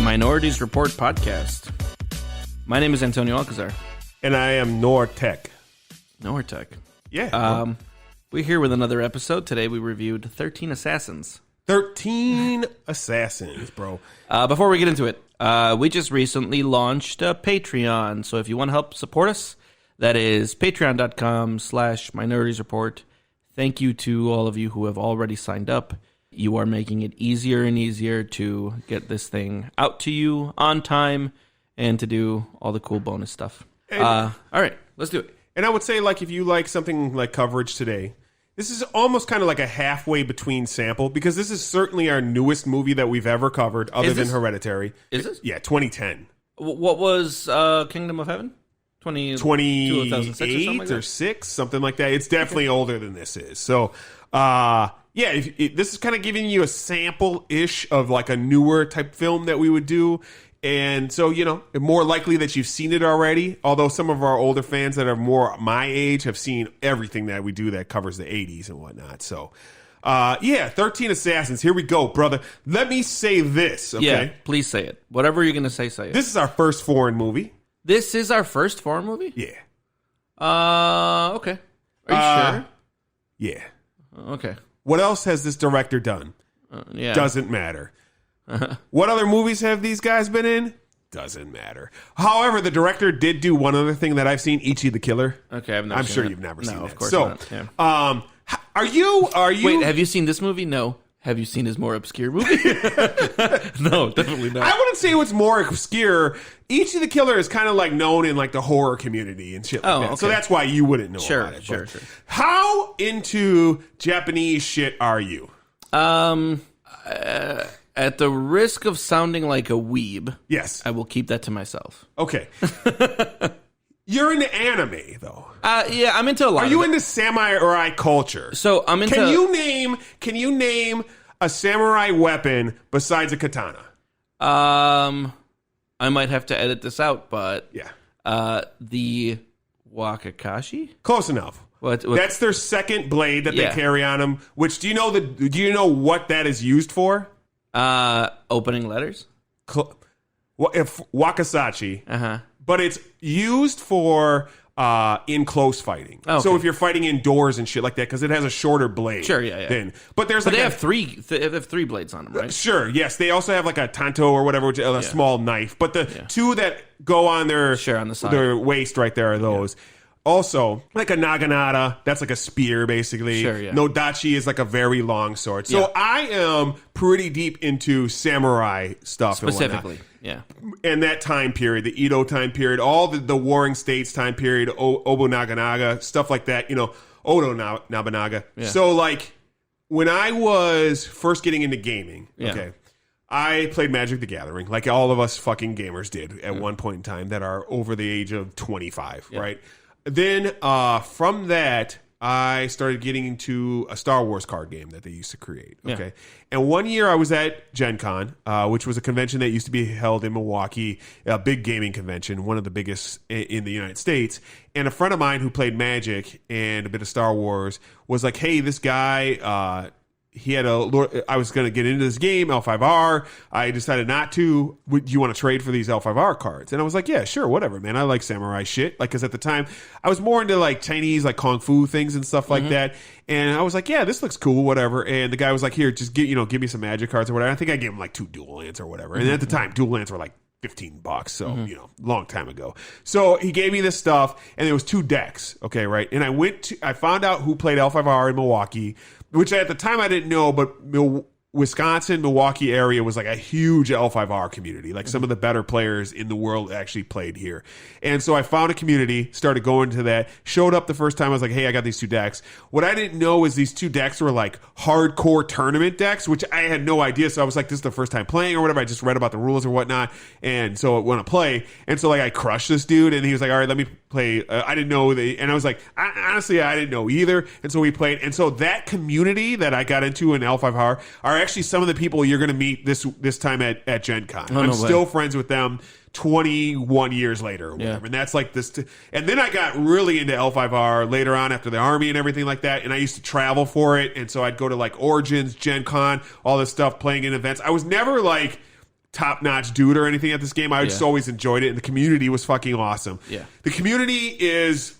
Minorities Report podcast. My name is Antonio Alcazar. And I am Nortec. Nortec. Yeah. We're here with another episode. Today we reviewed 13 Assassins. 13 Assassins, bro. Before we get into it, we just recently launched a Patreon. So if you want to help support us, that is patreon.com/Minorities Report. Thank you to all of you who have already signed up. You are making it easier and easier to get this thing out to you on time and to do all the cool bonus stuff. All right, let's do it. And I would say, like, if you like something like coverage today, this is almost kind of like a halfway between sample, because this is certainly our newest movie that we've ever covered, other than Hereditary. Is this? Yeah, 2010. What was Kingdom of Heaven? 2008 or 6, something like that. It's definitely older than this is. So, yeah, this is kind of giving you a sample-ish of like a newer type film that we would do. And so, you know, more likely that you've seen it already, although some of our older fans that are more my age have seen everything that we do that covers the 80s and whatnot. So, yeah, 13 Assassins. Here we go, brother. Let me say this, okay? Yeah, please say it. Whatever you're going to say it. This is our first foreign movie. This is our first foreign movie? Yeah. Okay. Are you sure? Yeah. Okay. What else has this director done? Yeah. Doesn't matter. What other movies have these guys been in? Doesn't matter. However, the director did do one other thing that I've seen, Ichi the Killer. Okay, I've never I'm seen sure that. you've never No, seen that. of course So, not. Yeah. Are you? Wait, have you seen this movie? No. Have you seen his more obscure movie? No, definitely not. I wouldn't say what's more obscure. Ichi the Killer is kind of like known in like the horror community and shit like that. Okay. So that's why you wouldn't know about it. Sure. How into Japanese shit are you? At the risk of sounding like a weeb, Yes. I will keep that to myself. Okay. You're into anime, though. Yeah, I'm into a lot. Are you into samurai culture? So I'm into. Can you name a samurai weapon besides a katana? I might have to edit this out, but Yeah. the Wakakashi. Close enough. What? That's their second blade that Yeah. they carry on them. Which do you know what that is used for? Opening letters. If Wakasachi, Uh-huh. but it's used for in close fighting. Oh, okay. So if you're fighting indoors and shit like that, because it has a shorter blade. Sure, yeah. Then, but there's But like they have three blades on them, right? Sure, yes. They also have like a tanto or whatever, which is a small knife. But the two that go on their on the side. their waist right there are those. Also, like a naginata, that's like a spear, basically. Sure, yeah. No dachi is like a very long sword. So Yeah. I am pretty deep into samurai stuff. Specifically, yeah. And that time period, the Edo time period, all the Warring States time period, Obu Nobunaga, stuff like that, you know, Odo Nobunaga. Yeah. So, like, when I was first getting into gaming, Yeah. okay, I played Magic the Gathering, like all of us fucking gamers did at one point in time that are over the age of 25, right? Then from that, I started getting into a Star Wars card game that they used to create. Okay, Yeah. and one year I was at Gen Con, which was a convention that used to be held in Milwaukee, a big gaming convention, one of the biggest in the United States. And a friend of mine who played Magic and a bit of Star Wars was like, "Hey, this guy." I was going to get into this game, L5R. I decided not to. Do you want to trade for these L5R cards? And I was like, yeah, sure, whatever, man. I like samurai shit. Like, because at the time, I was more into like Chinese, like kung fu things and stuff like that. And I was like, yeah, this looks cool, whatever. And the guy was like, here, just give me some magic cards or whatever. I think I gave him like 2 dual lands or whatever. And at the time, dual lands were like $15, so you know, long time ago. So he gave me this stuff, and there was 2 decks, okay, right? And I found out who played L5R in Milwaukee, which at the time I didn't know, but Wisconsin, Milwaukee area was like a huge L5R community. Like some of the better players in the world actually played here. And so I found a community, started going to that, showed up the first time. I was like, hey, I got these 2 decks. What I didn't know is these 2 decks were like hardcore tournament decks, which I had no idea. So I was like, this is the first time playing or whatever. I just read about the rules or whatnot. And so I want to play. And so like I crushed this dude, and he was like, all right, let me play. I didn't know. And I was like, honestly, I didn't know either. And so we played. And so that community that I got into in L5R are actually some of the people you're going to meet this time at Gen Con. I'm still friends with them 21 years later or whatever. Yeah. And that's like this. And then I got really into L5R later on after the Army and everything like that. And I used to travel for it. And so I'd go to like Origins, Gen Con, all this stuff, playing in events. I was never like top-notch dude or anything at this game. I just always enjoyed it, and the community was fucking awesome. Yeah. The community is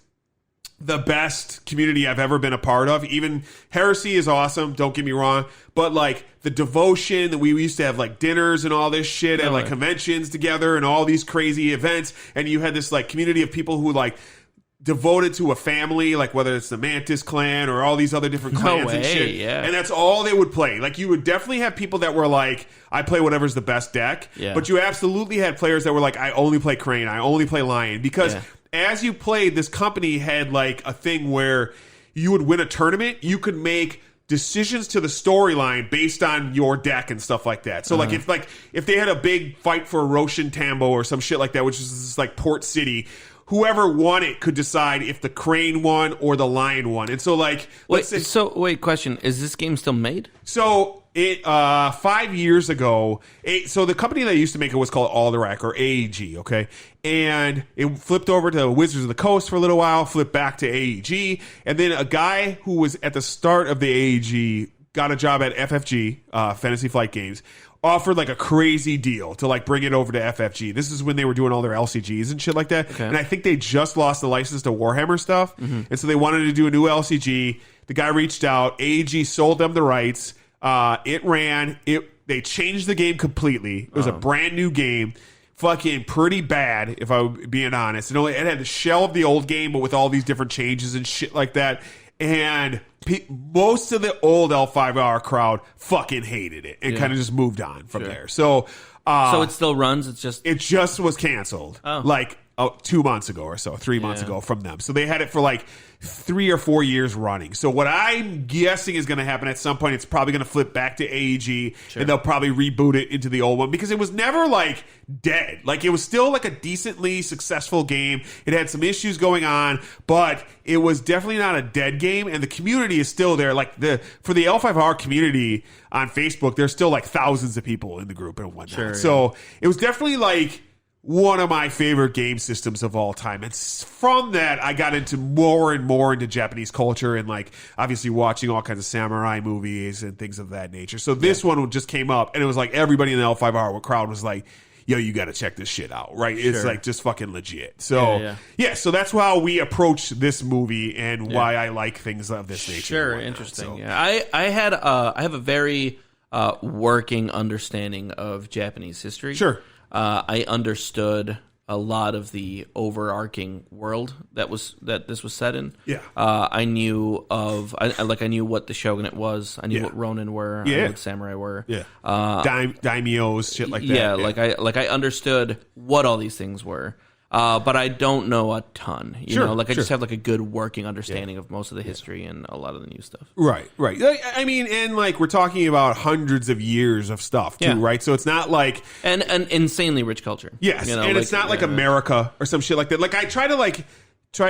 the best community I've ever been a part of. Even Heresy is awesome, don't get me wrong, but like the devotion that we used to have like dinners and all this shit and like conventions together and all these crazy events, and you had this like community of people who like devoted to a family, like whether it's the Mantis clan or all these other different clans and shit. Yeah. And that's all they would play. Like you would definitely have people that were like, I play whatever's the best deck. Yeah. But you absolutely had players that were like, I only play Crane, I only play Lion. Because as you played, this company had like a thing where you would win a tournament, you could make decisions to the storyline based on your deck and stuff like that. So like if they had a big fight for Roshan Tambo or some shit like that, which is this like port city, whoever won it could decide if the Crane won or the Lion won. And so like question, is this game still made? So it 5 years ago, so the company that used to make it was called Alderac or AEG, okay? And it flipped over to Wizards of the Coast for a little while, flipped back to AEG, and then a guy who was at the start of the AEG got a job at FFG, Fantasy Flight Games, offered like a crazy deal to like bring it over to FFG. This is when they were doing all their LCGs and shit like that. Okay. And I think they just lost the license to Warhammer stuff. Mm-hmm. And so they wanted to do a new LCG. The guy reached out. AEG sold them the rights. It ran. They changed the game completely. It was a brand new game. Fucking pretty bad, if I'm being honest. It had the shell of the old game, but with all these different changes and shit like that. And most of the old L5R crowd fucking hated it and kind of just moved on from there. So it still runs. It just was canceled like 2 months ago or so, 3 months ago from them. So they had it for like 3 or 4 years running. So what I'm guessing is going to happen at some point, it's probably going to flip back to AEG and they'll probably reboot it into the old one because it was never like dead. Like it was still like a decently successful game. It had some issues going on, but it was definitely not a dead game, and the community is still there. Like for the L5R community on Facebook, there's still like thousands of people in the group and whatnot. So it was definitely like one of my favorite game systems of all time. And from that, I got into more and more into Japanese culture and like obviously watching all kinds of samurai movies and things of that nature. So this one just came up, and it was like everybody in the L5R crowd was like, yo, you got to check this shit out, right? It's like just fucking legit. So so that's how we approach this movie and why I like things of this nature. Sure, interesting. So. Yeah, I have a very working understanding of Japanese history. Sure. I understood a lot of the overarching world that this was set in. Yeah. I knew I knew what the shogunate was. I knew what Ronin were. I knew what samurai were. Yeah. Daimyos, shit like that. Yeah, I understood what all these things were. But I don't know a ton. You know, I just have like a good working understanding of most of the history and a lot of the new stuff. Right. I mean, and like we're talking about hundreds of years of stuff too, right? So it's not like and an insanely rich culture. Yes, and it's not like America or some shit like that. Like I try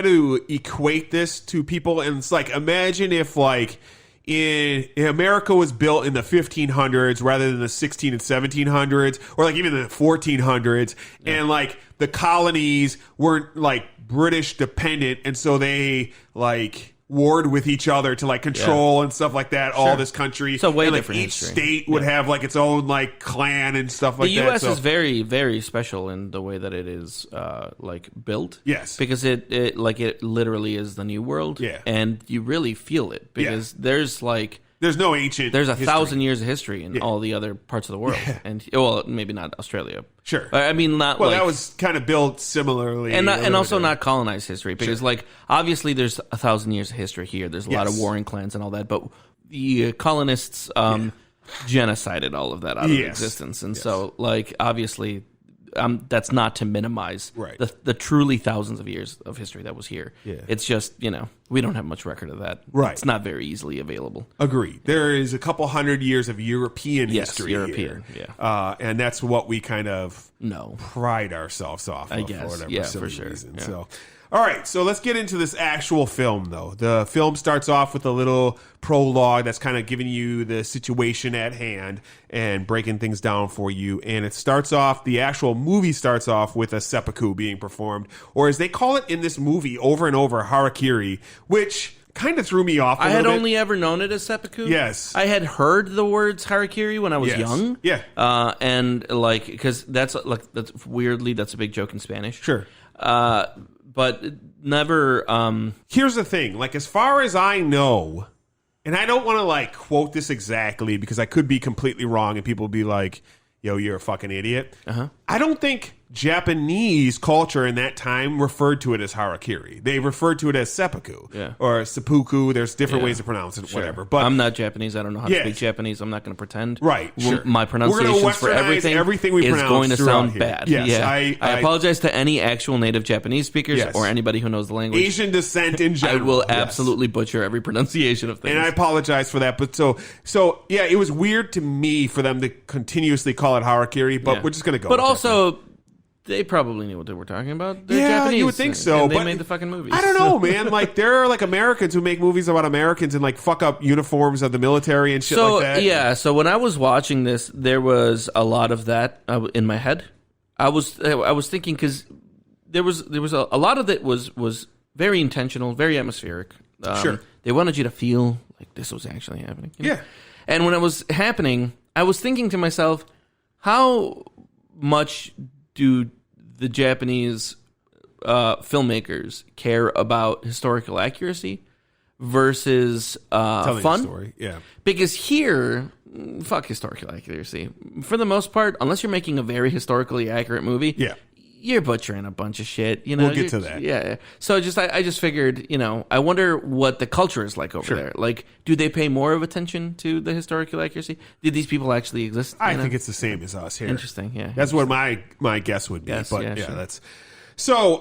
to equate this to people, and it's like imagine if like in America was built in the 1500s rather than the 16 and 1700s, or like even the 1400s, and like the colonies weren't like British dependent, and so they like warred with each other to like control and stuff like that. All this country, so way and, like, different each history. State would have like its own like clan and stuff like that. The U.S. is very, very special in the way that it is like built. Yes, because it literally is the new world. Yeah, and you really feel it because there's no ancient. There's 1,000 years of history in all the other parts of the world, and maybe not Australia. Sure, I mean not. Well, that was kind of built similarly, and also not colonized history because, like, obviously there's 1,000 years of history here. There's a lot of warring clans and all that, but the colonists genocided all of that out of existence, and so like obviously. That's not to minimize the truly thousands of years of history that was here. Yeah. It's just, we don't have much record of that. Right. It's not very easily available. Agreed. There is a couple hundred years of European history European, here. And that's what we kind of pride ourselves off of for whatever silly reason. Yeah. So, all right, so let's get into this actual film, though. The film starts off with a little prologue that's kind of giving you the situation at hand and breaking things down for you. And the actual movie starts off with a seppuku being performed, or as they call it in this movie over and over, harakiri, which kind of threw me off. I had only ever known it as seppuku. Yes. I had heard the words harakiri when I was young. Yeah. And like, because that's weirdly, that's a big joke in Spanish. Sure. But never. Here's the thing. Like, as far as I know, and I don't want to like quote this exactly because I could be completely wrong and people will be like, yo, you're a fucking idiot. I don't think Japanese culture in that time referred to it as harakiri. They referred to it as seppuku or seppuku. There's different ways to pronounce it, whatever. But I'm not Japanese. I don't know how to speak Japanese. I'm not going to pretend. Right. Sure. My pronunciations for everything we is pronounce going to sound here. bad. Yes, yeah. I apologize to any actual native Japanese speakers or anybody who knows the language. Asian descent in general. I will absolutely butcher every pronunciation of things. And I apologize for that. But so yeah, it was weird to me for them to continuously call it harakiri, but we're just going to go. But also, they probably knew what they were talking about. They're Japanese, you would think so. And they but made the fucking movies. I don't know, man. Like, there are like Americans who make movies about Americans and like fuck up uniforms of the military and shit like that. Yeah, so when I was watching this, there was a lot of that in my head. I was thinking because there was a lot of it was very intentional, very atmospheric. Sure, they wanted you to feel like this was actually happening. You know? Yeah, and when it was happening, I was thinking to myself, how much do the Japanese filmmakers care about historical accuracy versus telling fun? a story. Yeah, because here, fuck historical accuracy. For the most part, unless you're making a very historically accurate movie, you're butchering a bunch of shit. You know, we'll get to that. Yeah. So I just figured, I wonder what the culture is like over there. Like, do they pay more of attention to the historical accuracy? Did these people actually exist? I think it's the same as us here. Interesting. Yeah, that's what my guess would be. Yes, but sure. that's. So,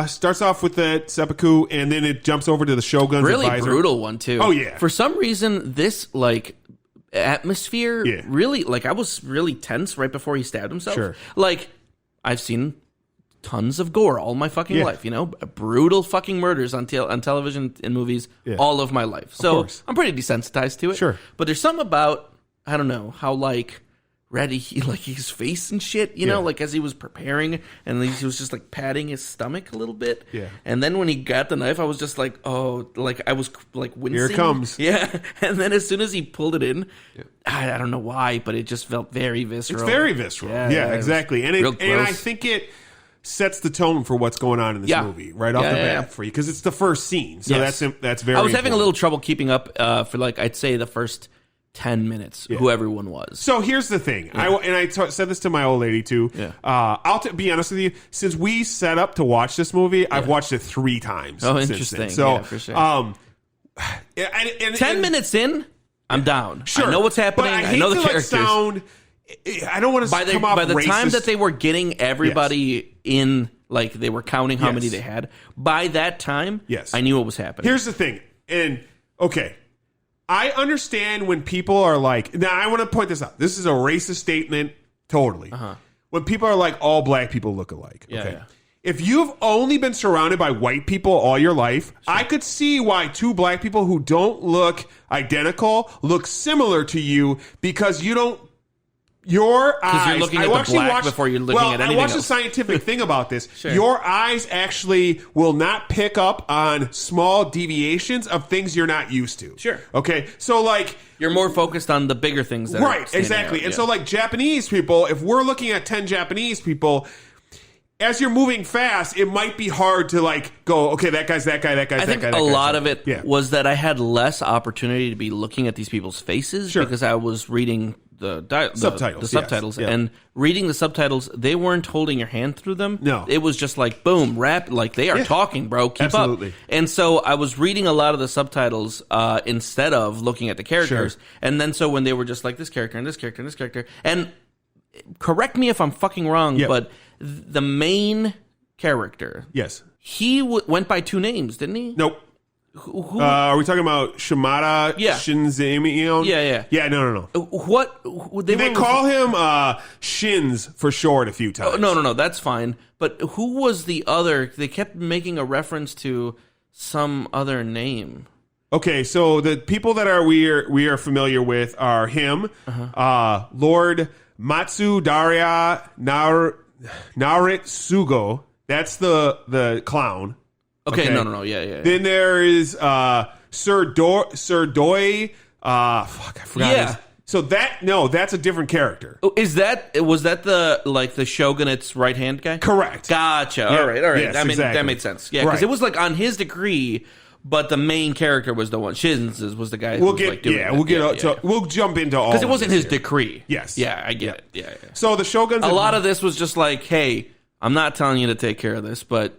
starts off with the seppuku, and then it jumps over to the Shogun's really advisor. Brutal one, too. Oh, yeah. For some reason, this, like, atmosphere, really, like, I was really tense right before he stabbed himself. Sure. Like, I've seen tons of gore all my fucking life, brutal fucking murders on television and movies all of my life. So, I'm pretty desensitized to it. Sure. But there's something about, I don't know, how, like, ready like his face and shit, like as he was preparing and he was just like patting his stomach a little bit. Yeah. And then when he got the knife, I was just like, oh, like I was like wincing. Here it comes. Yeah. And then as soon as he pulled it in, I don't know why, but it just felt very visceral. It's very visceral. Yeah, exactly. And I think it sets the tone for what's going on in this movie right off the bat for you because it's the first scene. So that's very. I was having important. a little trouble keeping up for like I'd say the first 10 minutes, who everyone was. So here's the thing. I said this to my old lady too. Yeah. I'll be honest with you. Since we set up to watch this movie, I've watched it 3 times. Oh, since interesting. Then. So, for sure. 10 minutes in, I'm down. Sure. I know what's happening. But I know the characters. I don't want to come off by the racist. time that they were getting everybody in, like they were counting how many they had. By that time, I knew what was happening. Here's the thing, and okay. I understand when people are like, now I want to point this out. This is a racist statement, totally. When people are like, all black people look alike. Okay. If you've only been surrounded by white people all your life, I could see why 2 black people who don't look identical look similar to you because you don't. Your eyes. You're looking at the black before you're looking at anything I watched else. a scientific thing about this. Your eyes actually will not pick up on small deviations of things you're not used to. Sure. Okay. So like you're more focused on the bigger things. That right. Exactly. Out. And so like Japanese people, if we're looking at 10 Japanese people. As you're moving fast, it might be hard to like go, okay, that guy's that guy, that guy's that guy. I think a lot of it was that I had less opportunity to be looking at these people's faces because I was reading the subtitles. And reading the subtitles, they weren't holding your hand through them. No. It was just like, boom, rap, like they are talking, bro, keep up. And so I was reading a lot of the subtitles instead of looking at the characters. And then so when they were just like this character and this character and this character, and correct me if I'm fucking wrong, but the main character, he went by 2 names, didn't he? Nope. Who? Are we talking about Shimada Shinzamion? Yeah, no. What? They call him Shins for short a few times. No, that's fine. But who was the other? They kept making a reference to some other name. Okay, so the people that we are familiar with are him, Lord Matsudaira Naritsugo. That's the clown. Okay, no, yeah. Then there is Sir Doy. Fuck, I forgot. Yeah. So that's a different character. Was that the shogunate's right hand guy? Correct. Gotcha. Yeah. All right. Yes, that exactly. made sense. Yeah, because Right. it was like on his decree, but the main character was the one. Shin's was the guy. Who We'll was get like doing yeah. that. We'll get we'll jump into all because it of wasn't this his here. decree. Yes. Yeah, I get it. Yeah. So the Shogun's A lot of this was just like, hey, I'm not telling you to take care of this, but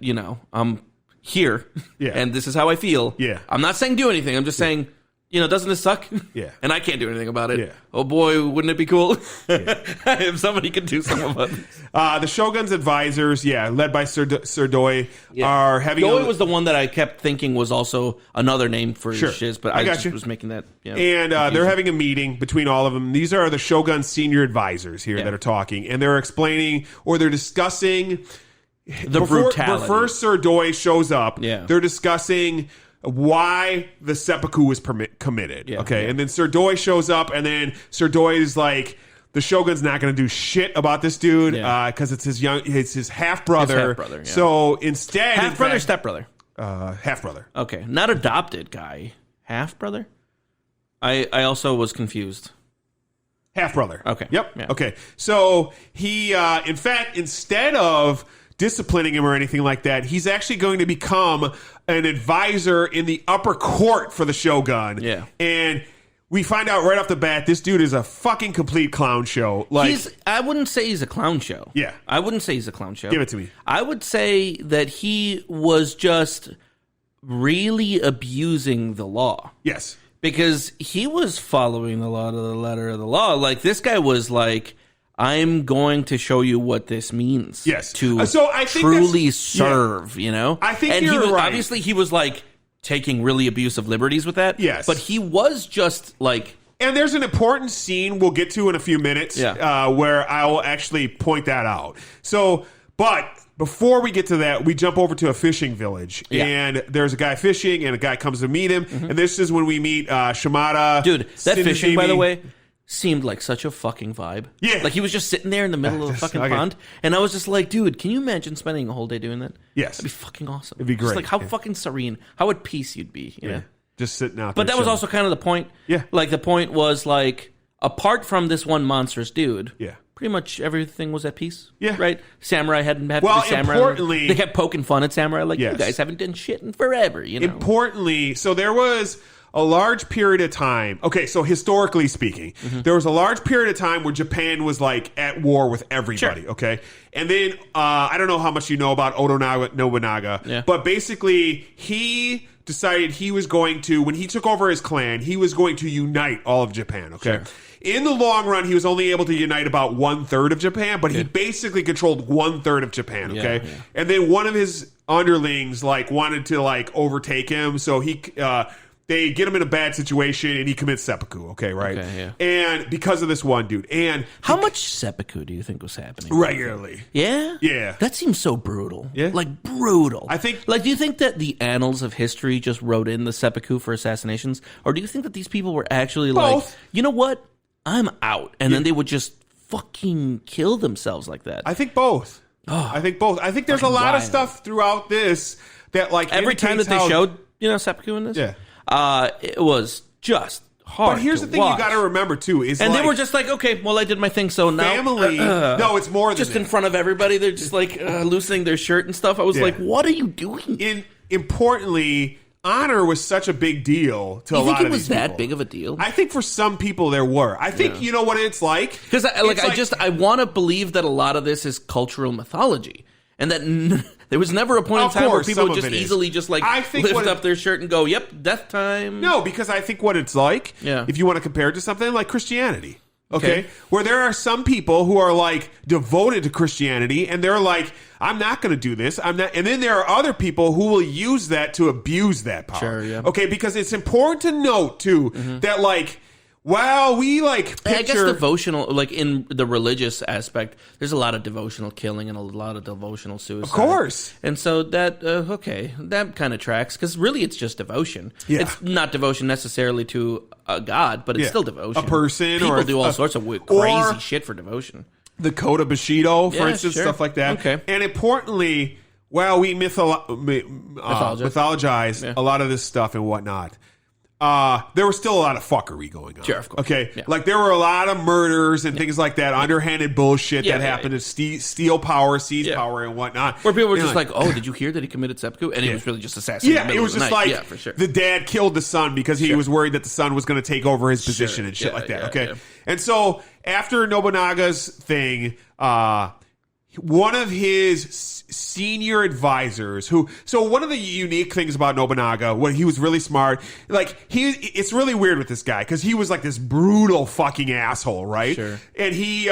I'm here, Yeah. and this is how I feel. Yeah. I'm not saying do anything. I'm just saying, doesn't this suck? Yeah. And I can't do anything about it. Yeah. Oh boy, wouldn't it be cool if somebody could do something about it? The Shogun's advisors, led by Sir Doy, are having. Doi was the one that I kept thinking was also another name for Sure. Shiz, but I I got just you. was making that. And they're having a meeting between all of them. These are the Shogun's senior advisors here Yeah. that are talking, and they're explaining or they're discussing the brutality. Before Sir Doy shows up, Yeah. they're discussing why the seppuku was committed. Yeah, okay, yeah. and then Sir Doy shows up, and then Sir Doy is like, the Shogun's not going to do shit about this dude because it's his half brother. His half-brother, yeah. So instead, half brother, step brother. half brother. Okay, not adopted guy, half brother. I also was confused. Half brother. Okay. Yep. Yeah. Okay. So he, in fact, instead of disciplining him or anything like that, he's actually going to become an advisor in the upper court for the Shogun. Yeah. And we find out right off the bat, this dude is a fucking complete clown show. Like, I wouldn't say he's a clown show. Yeah. I wouldn't say he's a clown show. Give it to me. I would say that he was just really abusing the law. yes. Because he was following the law to the letter of the law. Like, this guy was like, I'm going to show you what this means. Yes. To So I think truly that's- serve, I think and you're he was, right. obviously, he was like taking really abusive liberties with that. Yes. But he was just like, And there's an important scene we'll get to in a few minutes where I will actually point that out. So, but before we get to that, we jump over to a fishing village. Yeah. And there's a guy fishing, and a guy comes to meet him. And this is when we meet Shimada. dude, that fishing, by the Sinizimi. way, seemed like such a fucking vibe. Yeah. Like, he was just sitting there in the middle of the Just fucking okay. pond. And I was just like, dude, can you imagine spending a whole day doing that? Yes. That'd be fucking awesome. It'd be Just great. like, how Yeah. fucking serene, how at peace you'd be, you know? Just sitting out But there. that was chilling. also kind of the point. Yeah. Like, the point was, like, apart from this one monstrous dude, Yeah. pretty much everything was at peace. Yeah. Right? Samurai hadn't had Well, to be samurai. importantly- They kept poking fun at samurai, like, Yes. you guys haven't done shit in forever, you know? Importantly, so there was a large period of time. Okay, so historically speaking, Mm-hmm. there was a large period of time where Japan was like at war with everybody. Sure. Okay, and then I don't know how much you know about Oda Nobunaga, Yeah. but basically he decided he was going to, when he took over his clan, he was going to unite all of Japan. Okay. Sure. In the long run, he was only able to unite about 1/3 of Japan, but he basically controlled 1/3 of Japan. Okay, Yeah, yeah. and then one of his underlings like wanted to like overtake him, so they get him in a bad situation and he commits seppuku. Okay, right? Okay, And because of this one dude, and How much seppuku do you think was happening? regularly, Yeah? Yeah. That seems so brutal. Yeah. Like, brutal. I think- Like, do you think that the annals of history just wrote in the seppuku for assassinations? Or do you think that these people were actually like, Both. you know what? I'm out. And then they would just fucking kill themselves like that. I think both. I think both. I think there's a Fucking lot of wild. stuff throughout this that like Every time that indicates they how- showed, seppuku in this, Yeah. it was just hard. But here's to the thing watch. you got to remember too is And like, they were just like, okay, well, I did my thing, so now family. No, it's more than just that. in front of everybody, they're just like loosening their shirt and stuff. I was Yeah. like, what are you doing? Importantly, honor was such a big deal to a You lot think it of was these that people. big of a deal? I think for some people there were. I think you know what it's like Because It's I want to believe that a lot of this is cultural mythology, and that there was never a point in Of time where course, people some would of just it is. easily just like I think lift what it- up their shirt and go, "Yep, death time." No, because I think what it's like, Yeah. if you want to compare it to something like Christianity, okay? Okay. Where there are some people who are like devoted to Christianity and they're like, I'm not going to do this. I'm not. And then there are other people who will use that to abuse that power. Sure, yeah. Okay, because it's important to note too that like, while we like picture, I guess devotional, like in the religious aspect, there's a lot of devotional killing and a lot of devotional suicide. of course. And so that, that kind of tracks, because really it's just devotion. Yeah. It's not devotion necessarily to a god, but it's Yeah. still devotion. A person People or do all a- sorts of or- crazy shit for devotion. The Code of Bushido, for Yeah, instance, sure. stuff like that. Okay. And importantly, while we mythologize Yeah. a lot of this stuff and whatnot, there was still a lot of fuckery going on. Sure, of course. Okay, Yeah. like there were a lot of murders and things like that, underhanded bullshit that happened to steal power, seize power, and whatnot. Where people were just like, "Oh, did you hear that he committed seppuku?" And it was really just assassination. Yeah, it was just like for sure. the dad killed the son because he was worried that the son was going to take over his position and shit like that. Okay, and so after Nobunaga's thing, one of his senior advisors so one of the unique things about Nobunaga, when he was really smart, like it's really weird with this guy because he was like this brutal fucking asshole, right? Sure. And he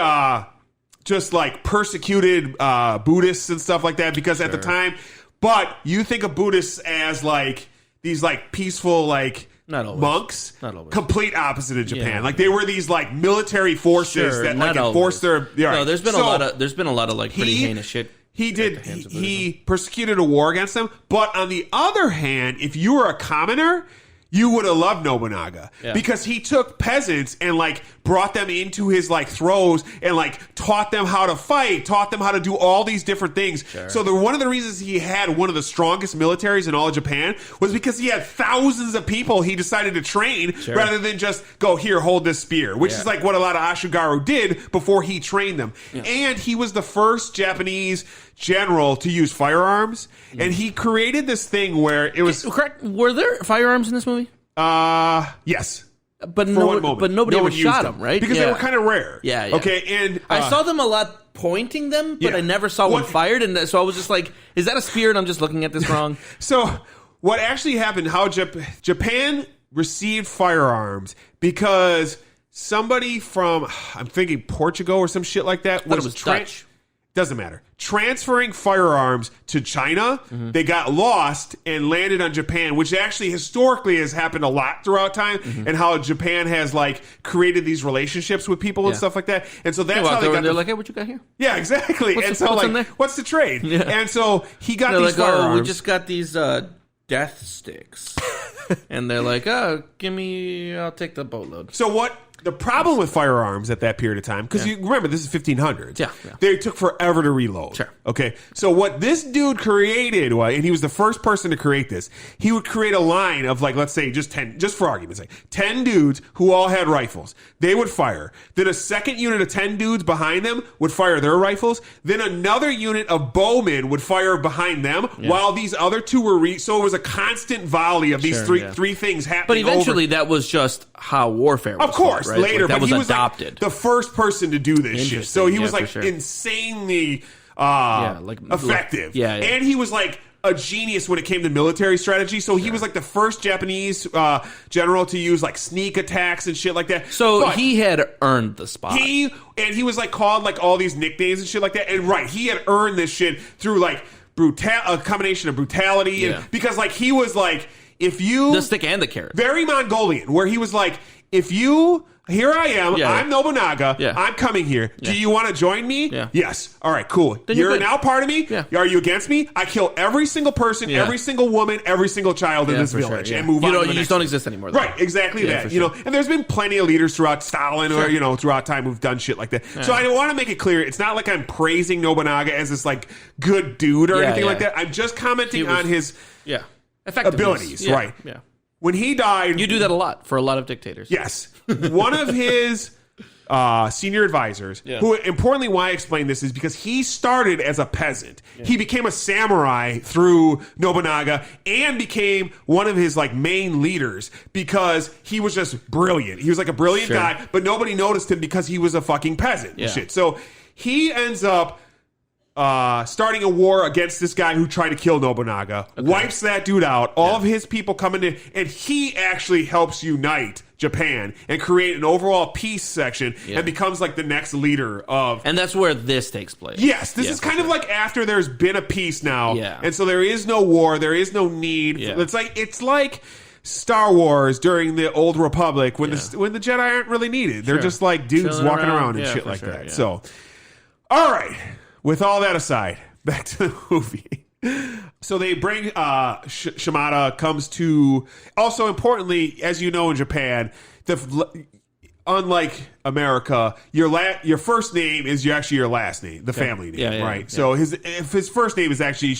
just like persecuted Buddhists and stuff like that because at the time, but you think of Buddhists as like these like peaceful like not always. monks. Not always. Complete opposite of Japan. Like they were these like military forces that like enforced their. Yeah, no, there's been a lot of like pretty heinous shit. He persecuted a war against them. But on the other hand, if you were a commoner, you would have loved Nobunaga because he took peasants and like brought them into his like throes and like taught them how to fight, taught them how to do all these different things. Sure. So one of the reasons he had one of the strongest militaries in all of Japan was because he had thousands of people he decided to train rather than just go here, hold this spear, which is like what a lot of Ashigaru did before he trained them. Yeah. And he was the first Japanese general to use firearms, and he created this thing where it was correct. Were there firearms in this movie? Yes. But nobody ever shot them, right? Because they were kind of rare. Yeah. Okay, and I saw them a lot pointing them, but I never saw one fired, and so I was just like, "Is that a spear?" And I'm just looking at this wrong. So, what actually happened? How Japan received firearms because somebody from I'm thinking Portugal or some shit like that was Dutch. Doesn't matter. Transferring firearms to China, they got lost and landed on Japan, which actually historically has happened a lot throughout time, and how Japan has like created these relationships with people and stuff like that. And so that's how they got. They're like, "Hey, what you got here?" Yeah, exactly. What's the trade? Yeah. And so he got these firearms. "Oh, we just got these death sticks," and they're like, "Oh, I'll take the boatload." So what? The problem with firearms at that period of time, because you remember this is 1500s. Yeah. They took forever to reload. Sure. Okay. So what this dude created was, and he was the first person to create this, he would create a line of like, let's say just for argument's sake, 10 dudes who all had rifles. They would fire. Then a second unit of 10 dudes behind them would fire their rifles. Then another unit of bowmen would fire behind them while these other two were so it was a constant volley of these three things happening. But eventually that was just how warfare was. Of course. Right? Later, like, but he was adopted. Like the first person to do this shit. So he was like insanely effective. Yeah. And he was like a genius when it came to military strategy. So he was like the first Japanese general to use like sneak attacks and shit like that. So he had earned the spot. He was like called like all these nicknames and shit like that. And he had earned this shit through like a combination of brutality and because like he was like the stick and the carrot. Very Mongolian, where he was like, here I am. I'm Nobunaga. I'm coming here. Do you want to join me? Yes. All right, cool. Then you're now part of me? Are you against me? I kill every single person, every single woman, every single child in this village and move on. You just don't exist anymore. Right, exactly that. And there's been plenty of leaders throughout Stalin or, throughout time who've done shit like that. So I want to make it clear, it's not like I'm praising Nobunaga as this like good dude or anything like that. I'm just commenting on his abilities, right? Yeah. When he died... You do that a lot for a lot of dictators. Yes. One of his senior advisors, who, importantly, why I explain this is because he started as a peasant. Yeah. He became a samurai through Nobunaga and became one of his like main leaders because he was just brilliant. He was like a brilliant guy, but nobody noticed him because he was a fucking peasant and shit. So he ends up... starting a war against this guy who tried to kill Nobunaga, wipes that dude out, all of his people come in, and he actually helps unite Japan and create an overall peace section and becomes like the next leader of... And that's where this takes place. Yes, this is kind of like after there's been a peace now, and so there is no war, there is no need. It's like Star Wars during the Old Republic when the Jedi aren't really needed. They're just like dudes chilling walking around and shit like that. So, all right. With all that aside, back to the movie. So they bring Shimada comes to. Also, importantly, as you know, in Japan, unlike America, your first name is actually your last name, the family name, right? So his first name is actually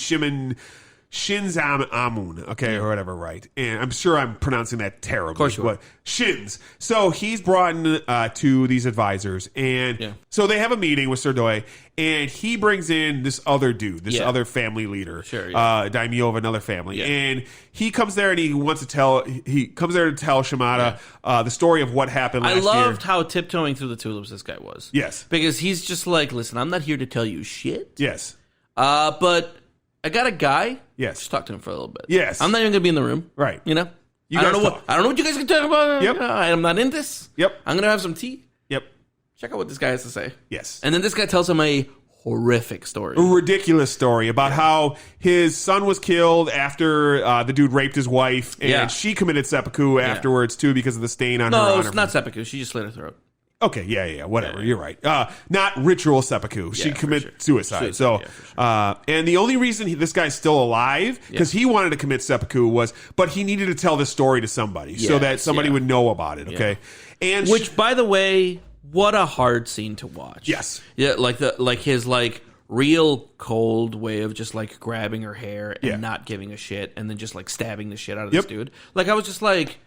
Amun, okay, or whatever, right? And I'm sure I'm pronouncing that terribly. Of course you are. But Shins. So he's brought in to these advisors, and so they have a meeting with Sirdoy, and he brings in this other dude, this other family leader, daimyo of another family, and he comes there and he comes there to tell Shimada the story of what happened last year. I loved how tiptoeing through the tulips this guy was. Yes. Because he's just like, listen, I'm not here to tell you shit. Yes. But I got a guy. Yes. Just talk to him for a little bit. Yes. I'm not even going to be in the room. Right. You know? You I don't guys know talk. what you guys can talk about. Yep. You know, I'm not in this. Yep. I'm going to have some tea. Yep. Check out what this guy has to say. Yes. And then this guy tells him a horrific story. A ridiculous story about how his son was killed after the dude raped his wife, and she committed seppuku afterwards, too, because of the stain on her. No, it's not seppuku. She just slit her throat. Okay, yeah, whatever. You're right. Not ritual seppuku. She committed suicide. So, sure. And the only reason this guy's still alive, because he wanted to commit seppuku, but he needed to tell this story to somebody so that somebody would know about it. Okay, and which, by the way, what a hard scene to watch. Yes. Yeah, like his real cold way of just grabbing her hair and not giving a shit, and then just stabbing the shit out of this dude. I was just like,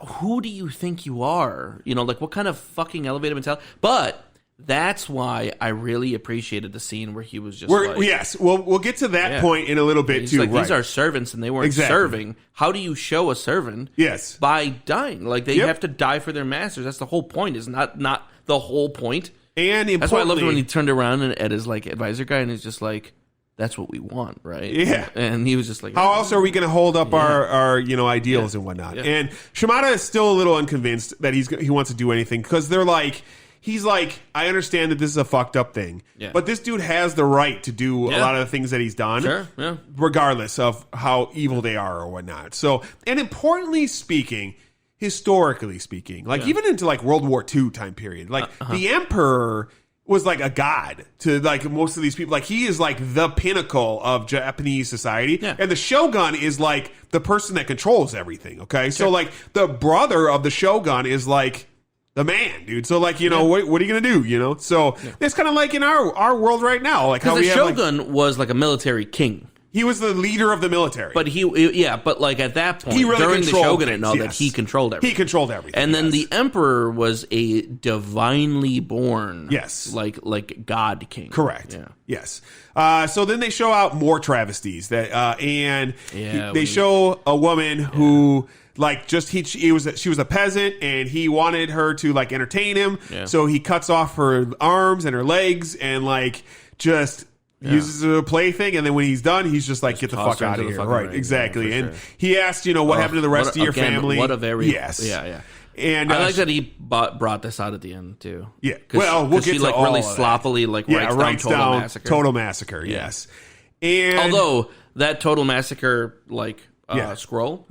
who do you think you are? You know, what kind of fucking elevated mentality? But that's why I really appreciated the scene where he was just yes, we'll get to that point in a little bit too. These are servants, and they weren't serving. How do you show a servant? Yes, by dying. They have to die for their masters. That's the whole point. Is not the whole point. And that's why I loved when he turned around at his advisor guy, and he's just like, "That's what we want, right?" Yeah. And he was just like, "How else are we going to hold up our ideals and whatnot?" Yeah. And Shimada is still a little unconvinced that he wants to do anything, because they're like. He's like, I understand that this is a fucked up thing, but this dude has the right to do a lot of the things that he's done, regardless of how evil they are or whatnot. So, and importantly speaking, historically speaking, even into World War II time period, the emperor was a god to most of these people. He is the pinnacle of Japanese society, and the shogun is the person that controls everything. Okay, so the brother of the shogun is the man, dude. So, what are you going to do, So, it's kind of in our world right now. How the we shogun was a military king. He was the leader of the military. But at that point, during the shogunate and all that, he controlled everything. He controlled everything. And then the emperor was a divinely born, like God king. Correct. Yeah. Yes. So then they show out more travesties they show a woman who she was a peasant, and he wanted her to entertain him. Yeah. So he cuts off her arms and her legs and just uses a plaything, and then when he's done, he's just get the fuck out of here. Right, exactly. And he asked, what happened to the rest of your family? What a very yeah. And I like that he brought this out at the end too. Yeah, well, we'll get to all really of that. sloppily writes down Total Massacre. Yes, and although that Total Massacre scroll,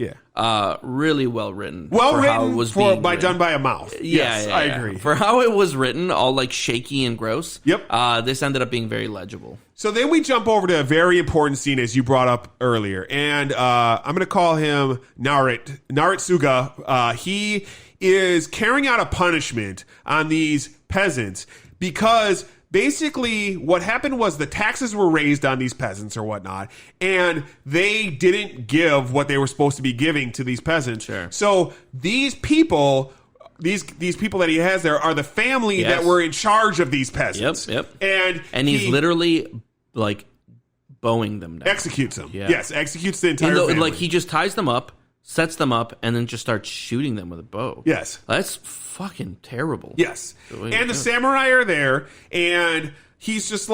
really well written. Well written, how it was done by a mouth. Yes, I agree. For how it was written, all shaky and gross. Yep. This ended up being very legible. So then we jump over to a very important scene, as you brought up earlier, and I'm going to call him Naritsuga. He is carrying out a punishment on these peasants because basically what happened was the taxes were raised on these peasants or whatnot, and they didn't give what they were supposed to be giving to these peasants. Sure. So these people... These people that he has there are the family that were in charge of these peasants. Yep. And he's literally bowing them down. Executes them. Yeah. Yes, executes the entire family. He just ties them up, sets them up, and then just starts shooting them with a bow. Yes. That's fucking terrible. Yes. And the samurai are there, and he's just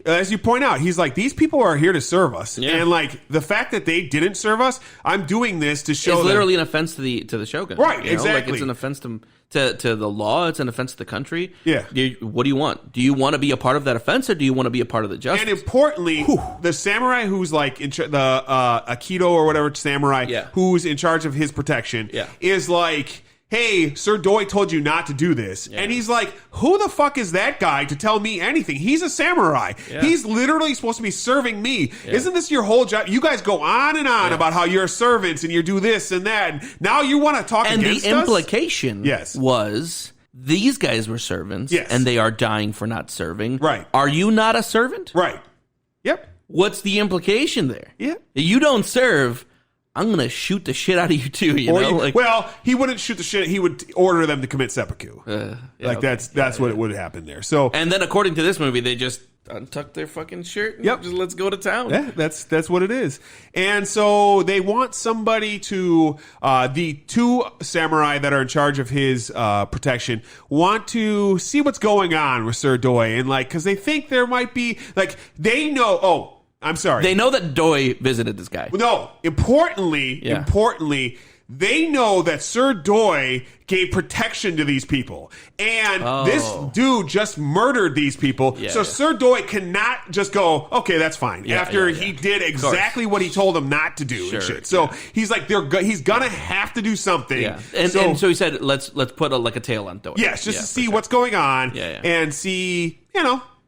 as you point out, he's these people are here to serve us. Yeah. And the fact that they didn't serve us, I'm doing this to show it's literally an offense to the shogun. Right, exactly. It's an offense to the law, it's an offense to the country. Yeah. What do you want? Do you want to be a part of that offense, or do you want to be a part of the justice? And importantly, the samurai who's the Aikido or whatever samurai who's in charge of his protection is hey, Sirdoy told you not to do this. Yeah. And he's who the fuck is that guy to tell me anything? He's a samurai. Yeah. He's literally supposed to be serving me. Yeah. Isn't this your whole job? You guys go on and on about how you're servants and you do this and that. And now you want to talk against us? And the implication was these guys were servants and they are dying for not serving. Right. Are you not a servant? Right. Yep. what's the implication there? Yeah. You don't serve, I'm going to shoot the shit out of you too, you know? Well, he wouldn't shoot the shit. He would order them to commit seppuku. That's what it would happen there. So, and then according to this movie, they just untuck their fucking shirt and just let's go to town. Yeah, that's what it is. And so they want somebody to, the two samurai that are in charge of his protection want to see what's going on with Sir Doi. And because they think there might be, they know, I'm sorry. They know that Doi visited this guy. No, importantly, they know that Sir Doi gave protection to these people. And this dude just murdered these people. Sir Doi cannot just go, okay, that's fine. After he did exactly what he told them not to do and shit. So he's like, he's going to have to do something. Yeah. And so he said, let's put a tail on Doi. Yes, just to see what's going on and see,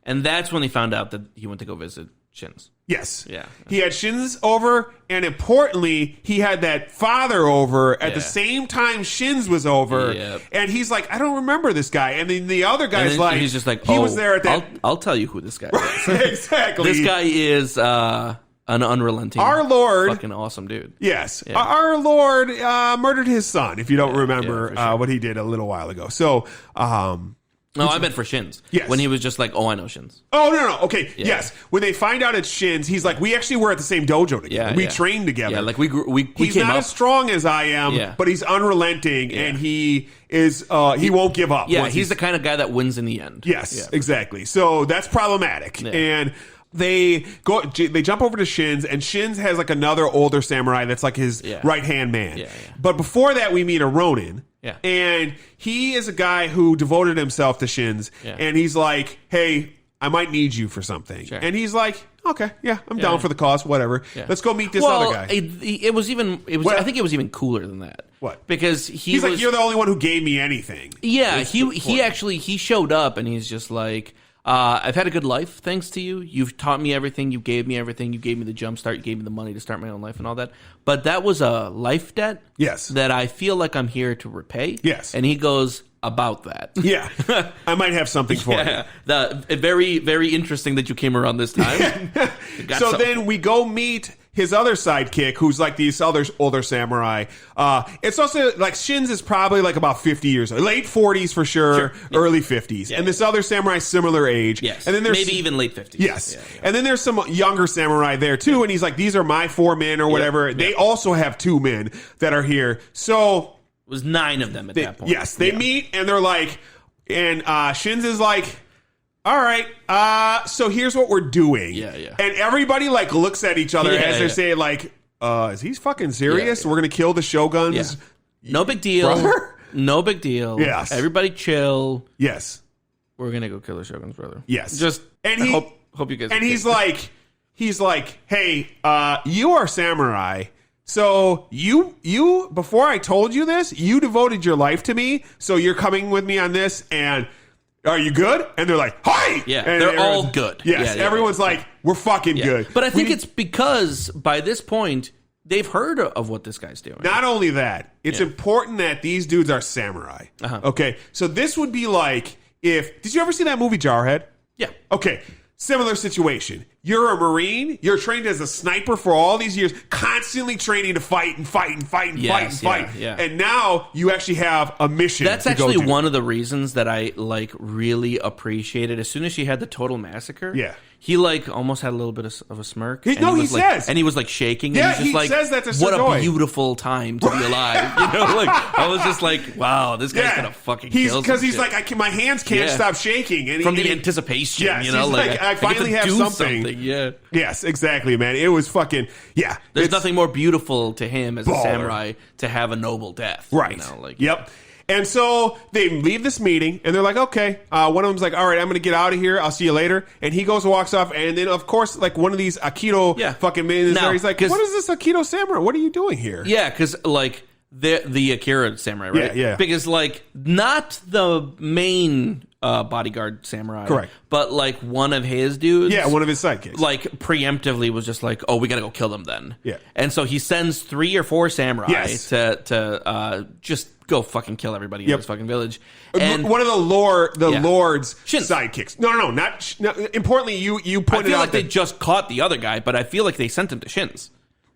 And that's when they found out that he went to go visit Shins. Yes. Yeah. He had Shins over, and importantly, he had that father over at the same time Shins was over. Yep. And he's like, I don't remember this guy. And then the other guy's he's just like, he was there at that. I'll tell you who this guy is. Exactly. This guy is an unrelenting, our Lord, fucking awesome dude. Yes. Yeah. Our Lord murdered his son, if you don't remember what he did a little while ago. So, no, I meant for Shins. Yes. When he was just like, I know Shins. Oh, no. Okay, yes. When they find out it's Shins, he's like, we actually were at the same dojo together. We trained together. Yeah, we he's came not up as strong as I am, but he's unrelenting, and he is, he won't give up. Yeah, he's the kind of guy that wins in the end. Yes, exactly. So that's problematic. Yeah. And they jump over to Shins, and Shins has another older samurai that's his right-hand man. Yeah. But before that, we meet a Ronin. Yeah. And he is a guy who devoted himself to Shins. Yeah. And he's like, hey, I might need you for something. Sure. And he's like, okay, I'm down for the cause, whatever. Yeah. Let's go meet this other guy. I think it was even cooler than that. What? Because he's like, you're the only one who gave me anything. Yeah, he showed up and he's just like, I've had a good life thanks to you. You've taught me everything. You gave me everything. You gave me the jump start. You gave me the money to start my own life and all that. But that was a life debt. Yes. That I feel like I'm here to repay. Yes. And he goes, about that. Yeah. I might have something for you. Very, very interesting that you came around this time. So then we go meet his other sidekick, who's these other older samurai. It's also Shins is probably about 50 years old. Late 40s for sure. Early 50s. Yeah. And this other samurai, similar age. Yes. And then there's maybe even late 50s. Yes. Yeah. And then there's some younger samurai there too. And he's like, these are my 4 men or whatever. Yeah. They also have 2 men that are here. So it was 9 of them at that point. Yes. They meet and they're like, and Shins is like, all right, so here's what we're doing. Yeah, yeah. And everybody looks at each other as they're saying is he fucking serious? Yeah, yeah. We're gonna kill the shoguns. Yeah. No big deal. Brother? No big deal. Yes. Everybody chill. Yes. We're gonna go kill the shoguns, brother. Yes. Just hope you guys. And he's like, hey, you are samurai. So you before I told you this, you devoted your life to me. So you're coming with me on this, and are you good? And they're like, hi! Yeah, and they're all good. Yes, everyone's like, we're fucking good. But I think it's because by this point, they've heard of what this guy's doing. Not only that, it's important that these dudes are samurai. Uh-huh. Okay, so this would be like did you ever see that movie Jarhead? Yeah. Okay, similar situation. You're a Marine. You're trained as a sniper for all these years, constantly training to fight and fight and fight and fight and fight. Yeah. And now you actually have a mission. That's actually one of the reasons that I really appreciated. As soon as she had the total massacre, he almost had a little bit of a smirk. He says, and he was shaking. Yeah, and he says that to what Sir a beautiful time to be alive. I was just like, wow, this guy's gonna fucking kill. Because he's like, my hands can't stop shaking, and from the anticipation. Yes, I finally have something. Yeah. Yes, exactly, man. It was fucking There's nothing more beautiful to him as a samurai to have a noble death. Right. Yep. And so they leave this meeting, and they're like, okay. One of them's like, all right, I'm going to get out of here. I'll see you later. And he goes and walks off. And then, of course, one of these Aikido fucking men is there. He's like, what is this Aikido samurai? What are you doing here? Yeah, because, The Akira samurai, right? Yeah. Because, like, not the main bodyguard samurai. Correct. But, like, one of his dudes. Yeah, one of his sidekicks. Like, preemptively was just like, oh, we got to go kill them then. Yeah. And so he sends 3 or 4 samurai Yes. to just go fucking kill everybody in this fucking village. And one of the Lord's Shins. sidekicks. No, not importantly, you I pointed feel out like they that just caught the other guy, but I feel like they sent him to Shins.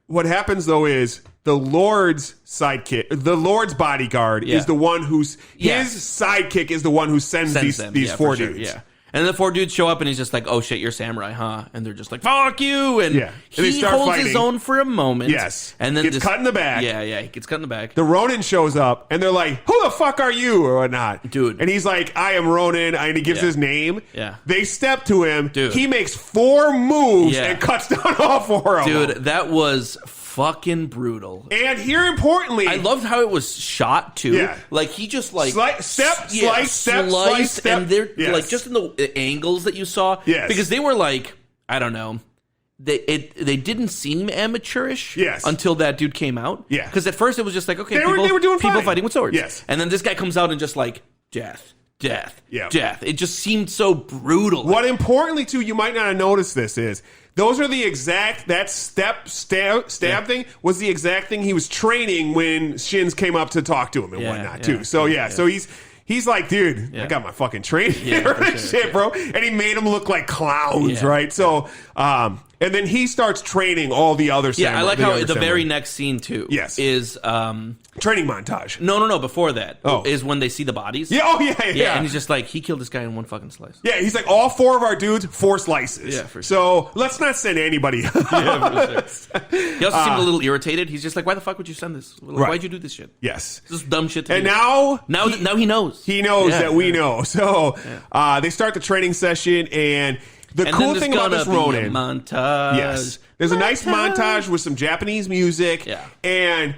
what happens though is the Lord's sidekick, the Lord's bodyguard is the one who's his sidekick is the one who sends Them. these Yeah, 4 for sure, dudes. Yeah. And the 4 dudes show up, and he's just like, "Oh shit, you're samurai, huh?" And they're just like, "Fuck you!" And Yeah. And they he start holds fighting. his own for a moment. Yes. and then Gets cut in the back. Yeah, he gets cut in the back. The Ronin shows up, and they're like, "Who the fuck are you?" or whatnot, Dude. And he's like, "I am Ronin," and he gives his name. Yeah. They step to him. Dude. He makes 4 moves Yeah. and cuts down all 4 of them. Dude, that was fucking brutal. And here, importantly, I loved how it was shot too. Yeah. Like he just like slice, step, and they're Yes. like just in the angles that you saw. Yes. Because they were like, I don't know. They didn't seem amateurish Yes. until that dude came out. Yeah. Because at first it was just like, okay, They were doing people fine. fighting with swords. Yes. And then this guy comes out and just like, death. Yeah. Death. It just seemed so brutal. What importantly too, you might not have noticed this is those are the exact that stab thing was the exact thing he was training when Shins came up to talk to him and whatnot too. So so he's like, dude, I got my fucking training here and shit, bro. And he made them look like clowns, right? So and then he starts training all the other samurai. I like how the samurai. very next scene too is training montage. No, before that is when they see the bodies. Yeah, And he's just like, he killed this guy in one fucking slice. Yeah, he's like, all 4 of our dudes, 4 slices. Yeah, for sure. So let's not send anybody. Yeah, for sure. He also seemed a little irritated. He's just like, why the fuck would you send this? Like, why'd you do this shit? Yes. This is dumb shit to And do. now he knows. He knows that we know. So they start the training session, and the And cool then thing there's about this gonna be a Ronin, montage. yes, there's a nice montage with some Japanese music, and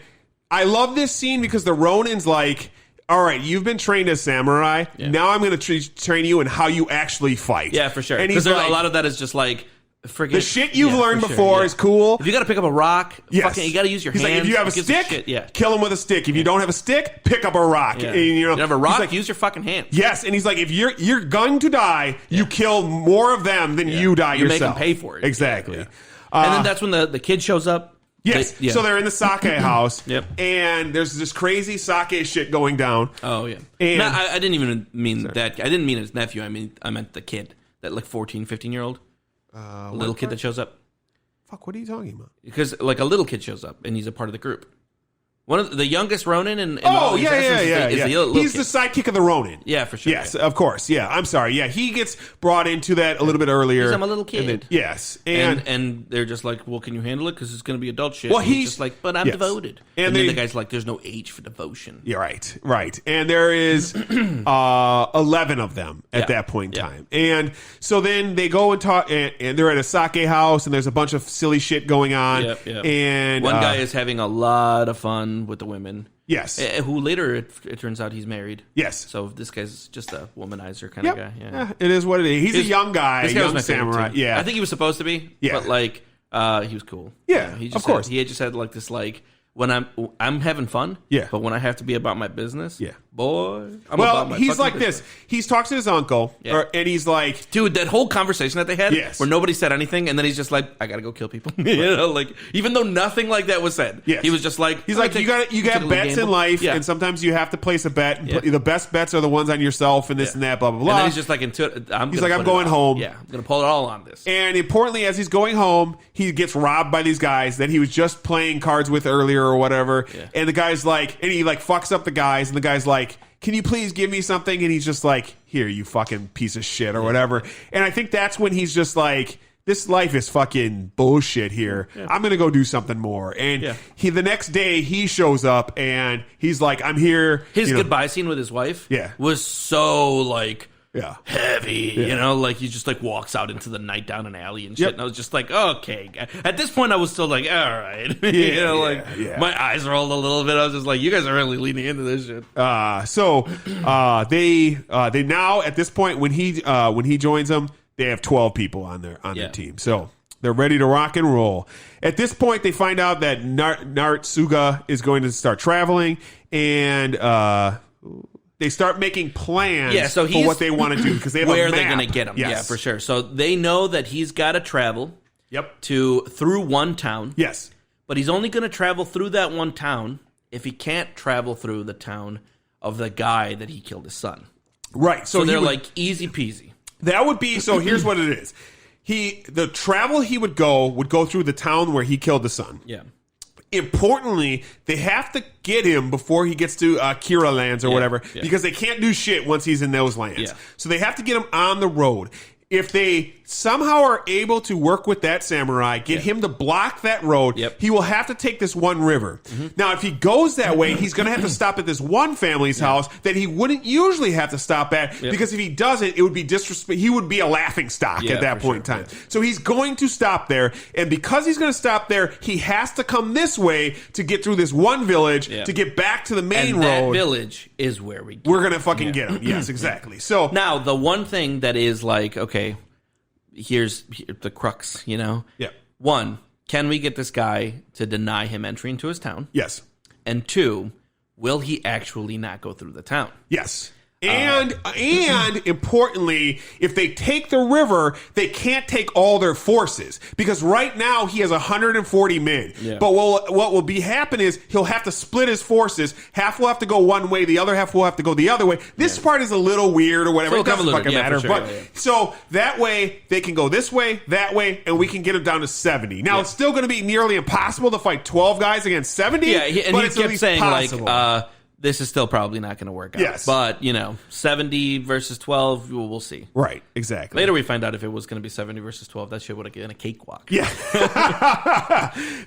I love this scene because the Ronin's like, all right, you've been trained as samurai. Now I'm going to train you in how you actually fight. Yeah, for sure. And Because he's like, a lot of that is just like, the shit you've learned before is cool. If you got to pick up a rock, fucking, you got to use your He's hands. like, if you have a Who gives stick, shit? kill him with a stick. If you don't have a stick, pick up a rock. Yeah. And, You have a he's rock, like, use your fucking hands. yes, and he's like, if you're going to die, you kill more of them than you die You make yourself. them pay for it. Exactly. And then that's when the kid shows up. Yes. So they're in the sake house. Yep. And there's this crazy sake shit going down. Oh yeah. And- No, I didn't even mean that. I didn't mean his nephew. I meant the kid, that like 14, 15-year-old little kid that shows up. Fuck, what are you talking about? Because like a little kid shows up and he's a part of the group. One of the youngest Ronin and Oh, yeah. is the little He's kid. the sidekick of the Ronin. Yeah, for sure. Yes, of course. Yeah, I'm sorry. Yeah, he gets brought into that a little bit earlier. Because I'm a little kid. And then- yes. And they're just like, well, can you handle it? Because it's going to be adult shit. Well, And he's he's- just like, but I'm yes. devoted. And And then they- the guy's like, there's no age for devotion. Yeah, right. And there is 11 of them at that point in time. And so then they go and talk, and they're at a sake house, and there's a bunch of silly shit going on. Yep. And One guy is having a lot of fun with the women. yes, Who later, it turns out he's married. yes. So this guy's just a womanizer kind of guy. Yeah. Yeah, it is what it is. He's a young guy, This guy was young my favorite, samurai. too. Yeah, I think he was supposed to be. Yeah. But like, he was cool. Yeah, he of just course. he just had like this like, when I'm having fun. Yeah. But when I have to be about my business. Yeah. Boy. I'm well, about my he's fucking like business. this. He's talks to his uncle, Yeah. and he's like, Dude, that whole conversation that they had, Yes. where nobody said anything, and then he's just like, "I gotta go kill people," you know, like even though nothing like that was said, Yes. he was just like, he's like, you got bets in life, and sometimes you have to place a bet. And the best bets are the ones on yourself, and this and that, blah blah blah. And then he's just like, I'm going home. Yeah, I'm gonna pull it all on this. And importantly, as he's going home, he gets robbed by these guys that he was just playing cards with earlier or whatever. Yeah. And the guy's like, and he like fucks up the guys, and the guy's like, can you please give me something? And he's just like, here, you fucking piece of shit or whatever. And I think that's when he's just like, this life is fucking bullshit here. Yeah. I'm going to go do something more. And Yeah. the next day he shows up and he's like, I'm here. His you know. goodbye scene with his wife, Yeah. was so like. Yeah. Heavy, you know, like he just like walks out into the night down an alley and shit. Yep. And I was just like, okay. At this point, I was still like, all right, you Yeah, know, like yeah. my eyes rolled a little bit. I was just like, you guys are really leaning into this shit. They now at this point when he joins them, they have 12 people on their team. So They're ready to rock and roll. At this point, they find out that Nartsuga is going to start traveling, and they start making plans for what they want to do because they have where a map. they're going to get him. Yes. Yeah, for sure. So they know that he's got to travel Yep. through one town. Yes. But he's only going to travel through that one town if he can't travel through the town of the guy that he killed his son. Right. So they're like easy peasy. That would be, so here's what it is. The travel he would go through the town where he killed the son. Yeah. Importantly, they have to get him before he gets to Kira lands or whatever, because they can't do shit once he's in those lands. Yeah. So they have to get him on the road. If they somehow are able to work with that samurai, get him to block that road, he will have to take this one river. Now, if he goes that way, he's going to have to stop at this one family's house that he wouldn't usually have to stop at, because if he doesn't, it would be disrespect. He would be a laughing stock at that point in time. So he's going to stop there, and because he's going to stop there, he has to come this way to get through this one village to get back to the main road. That village is where we're going to fucking get him. Yes, exactly. So now, the one thing that is like, okay, here's the crux, you know? Yeah. One, can we get this guy to deny him entry into his town? Yes. And two, will he actually not go through the town? Yes. And importantly, if they take the river, they can't take all their forces because right now he has 140 men. Yeah. But what will be happen is he'll have to split his forces. Half will have to go one way, the other half will have to go the other way. This part is a little weird or whatever. It doesn't fucking matter. Sure, but so that way they can go this way, that way, and we can get him down to 70. Now it's still going to be nearly impossible to fight 12 guys against 70. Yeah, and but he it's kept saying possible. like. This is still probably not going to work out. Yes. But, 70 versus 12, we'll see. Right, exactly. Later we find out if it was going to be 70 versus 12, that shit would have been a cakewalk. Yeah.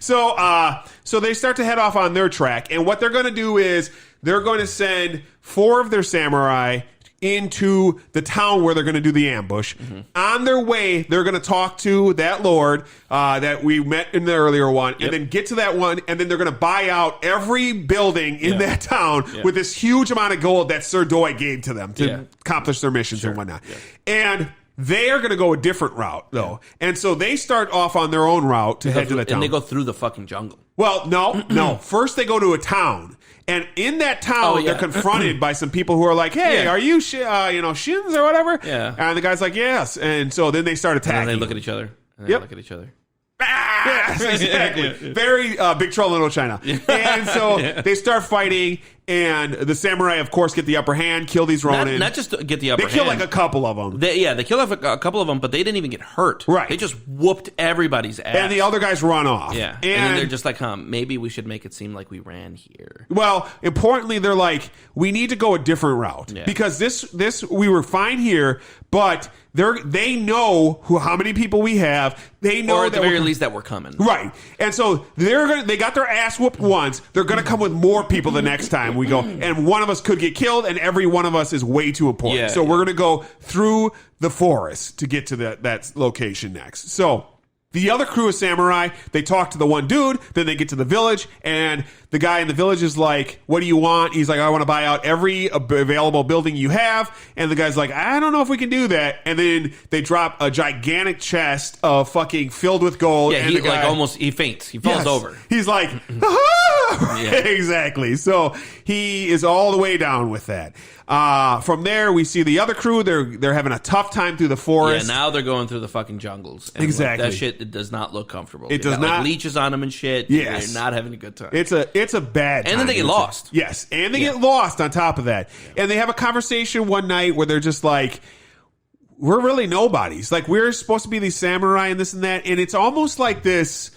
So they start to head off on their track, and what they're going to do is they're going to send 4 of their samurai into the town where they're going to do the ambush. On their way, they're going to talk to that lord that we met in the earlier one, and then get to that one, and then they're going to buy out every building in that town with this huge amount of gold that Sir Doi gave to them to accomplish their missions and whatnot. And they are going to go a different route, though. And so they start off on their own route to head to the town. And they go through the fucking jungle. Well, no. First, they go to a town. And in that town, they're confronted by some people who are like, hey, are you, Shins or whatever? Yeah. And the guy's like, yes. And so then they start attacking. And then they look at each other. And they look at each other. Yes, exactly. Very Big Trouble in Little China. And so they start fighting, and the samurai, of course, get the upper hand, kill these Ronin. Not just to get the upper hand. They kill like a couple of them. They kill a couple of them, but they didn't even get hurt. Right. They just whooped everybody's ass. And the other guys run off. Yeah. And then they're just like, maybe we should make it seem like we ran here. Well, importantly, they're like, we need to go a different route. Yeah. Because this we were fine here, but they know how many people we have. They know or at the very least that we're coming. Right. And so they got their ass whooped once. They're going to come with more people the next time we go. And one of us could get killed, and every one of us is way too important. So we're going to go through the forest to get to that location next. So the other crew of samurai, they talk to the one dude, then they get to the village, and the guy in the village is like, what do you want? He's like, I want to buy out every available building you have. And the guy's like, I don't know if we can do that. And then they drop a gigantic chest of fucking filled with gold. Yeah, and he like he faints. He falls over. He's like, exactly. So he is all the way down with that. From there, we see the other crew. They're having a tough time through the forest. Yeah, now they're going through the fucking jungles. And exactly. That shit, it does not look comfortable. It does not. Like leeches on them and shit. Yes. They're not having a good time. It's a bad time. And then they get lost. Yes. And they get lost on top of that. Yeah. And they have a conversation one night where they're just like, we're really nobodies. Like, we're supposed to be these samurai and this and that. And it's almost like this.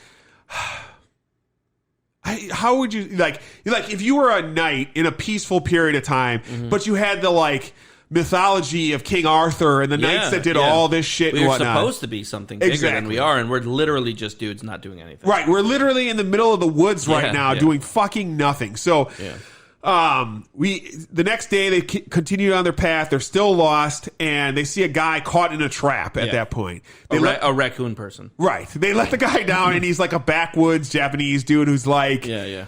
How would you like if you were a knight in a peaceful period of time, but you had the like mythology of King Arthur and the knights that did all this shit and whatnot. We're supposed to be something bigger than we are, and we're literally just dudes not doing anything. Right. We're literally in the middle of the woods right now doing fucking nothing. So the next day they continue on their path. They're still lost, and they see a guy caught in a trap at that point. A raccoon person. Right. They let the guy down, and he's like a backwoods Japanese dude who's like... a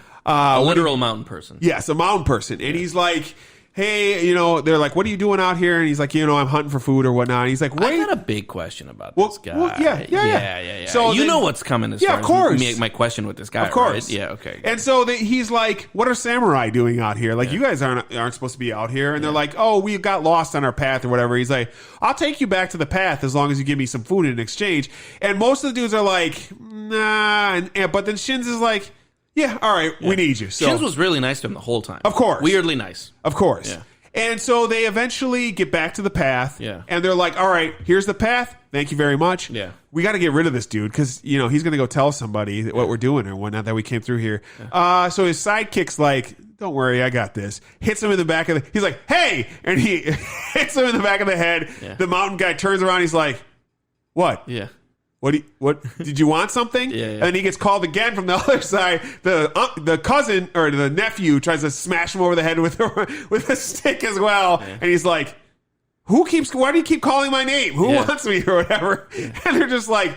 literal mountain person. Yes, a mountain person. And he's like... hey, they're like, what are you doing out here? And he's like, I'm hunting for food or whatnot. And he's like, wait. I got a big question about this guy. Well, yeah. So you know what's coming as far of course. as my question with this guy, of course. right? Yeah, okay. And so he's like, what are samurai doing out here? Like, you guys aren't supposed to be out here. And they're like, oh, we got lost on our path or whatever. He's like, I'll take you back to the path as long as you give me some food in exchange. And most of the dudes are like, nah. But then Shins is like, yeah, all right, we need you. So Shins was really nice to him the whole time. Of course. Weirdly nice. Of course. Yeah. And so they eventually get back to the path. Yeah. And they're like, all right, here's the path. Thank you very much. Yeah. We got to get rid of this dude because, he's going to go tell somebody what we're doing or whatnot, that we came through here. Yeah. So his sidekick's like, don't worry, I got this. Hits him in the back of he's like, hey! And he hits him in the back of the head. Yeah. The mountain guy turns around. He's like, what? Yeah. What did you want something? Yeah. And then he gets called again from the other side. The cousin or the nephew tries to smash him over the head with a stick as well. Yeah. And he's like, why do you keep calling my name? Who wants me or whatever? Yeah. And they're just like,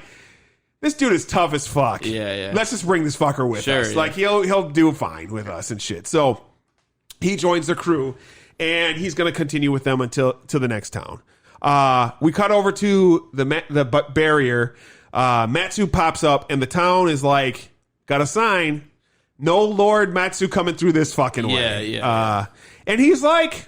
this dude is tough as fuck. Yeah. Let's just bring this fucker with us. Yeah. Like he'll do fine with us and shit. So he joins the crew and he's going to continue with them to the next town. We cut over to the barrier. Matsu pops up and the town is like, got a sign, no Lord Matsu coming through this fucking way. Yeah. And he's like,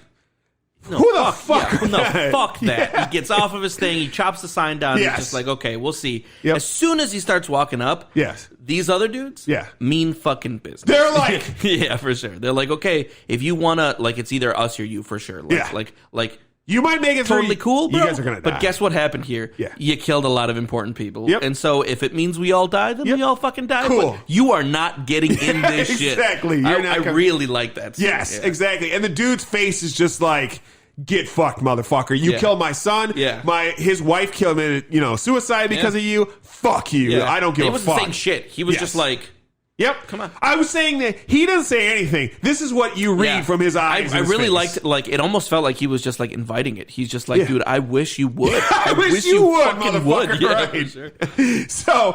who the fuck? Yeah, no, fuck that. Yeah. He gets off of his thing. He chops the sign down. Yes. He's just like, okay, we'll see. Yep. As soon as he starts walking up, these other dudes, mean fucking business. They're like, yeah, for sure. They're like, okay, if you want to, like, it's either us or you for sure. Like. You might make it totally cool, bro. You guys are gonna die. But guess what happened here? Yeah. You killed a lot of important people. Yep. And so if it means we all die, then we all fucking die. Cool. But you are not getting in this shit. Exactly. I really like that. Yes, exactly. And the dude's face is just like, get fucked, motherfucker. You killed my son. Yeah. His wife killed him in suicide because of you. Fuck you. Yeah. I don't give a fuck. He wasn't saying shit. He was just like, yep. Come on. I was saying that he doesn't say anything. This is what you read from his eyes. I really liked it. Like, it almost felt like he was just like inviting it. He's just like, dude, I wish you would. I wish you would, motherfucker. Yeah, right. Sure. So,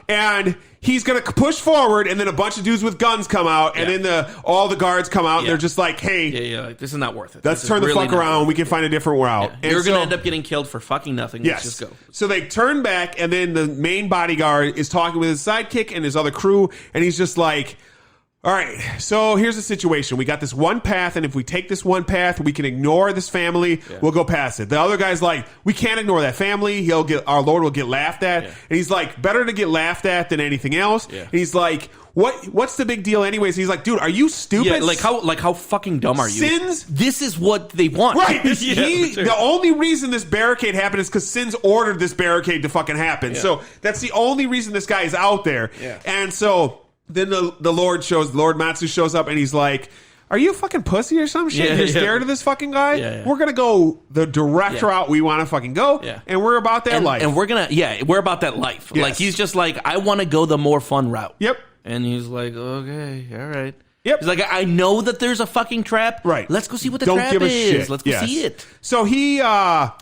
and he's going to push forward, and then a bunch of dudes with guns come out, and then all the guards come out, and they're just like, hey. Like, this is not worth it. Let's turn the fuck around. We can find a different route. Yeah. You're going to end up getting killed for fucking nothing. Yes. Let's just go. So they turn back, and then the main bodyguard is talking with his sidekick and his other crew, and he's just like, all right, so here's the situation. We got this one path, and if we take this one path, we can ignore this family. Yeah. We'll go past it. The other guy's like, we can't ignore that family. Our Lord will get laughed at. Yeah. And he's like, better to get laughed at than anything else. Yeah. And he's like, what's the big deal anyways? He's like, dude, are you stupid? Yeah, how fucking dumb are you? Sins? This is what they want. Right. The only reason this barricade happened is because Sins ordered this barricade to fucking happen. Yeah. So that's the only reason this guy is out there. Yeah. And so then the Lord Matsu shows up and he's like, are you a fucking pussy or some shit? You're scared of this fucking guy? Yeah. We're going to go the direct route we want to fucking go. Yeah. And we're about that life. And we're about that life. Yes. Like, he's just like, I want to go the more fun route. Yep. And he's like, okay, all right. Yep. He's like, I know that there's a fucking trap. Right. Let's go see what the Don't trap give a is. shit. Let's go see it. So he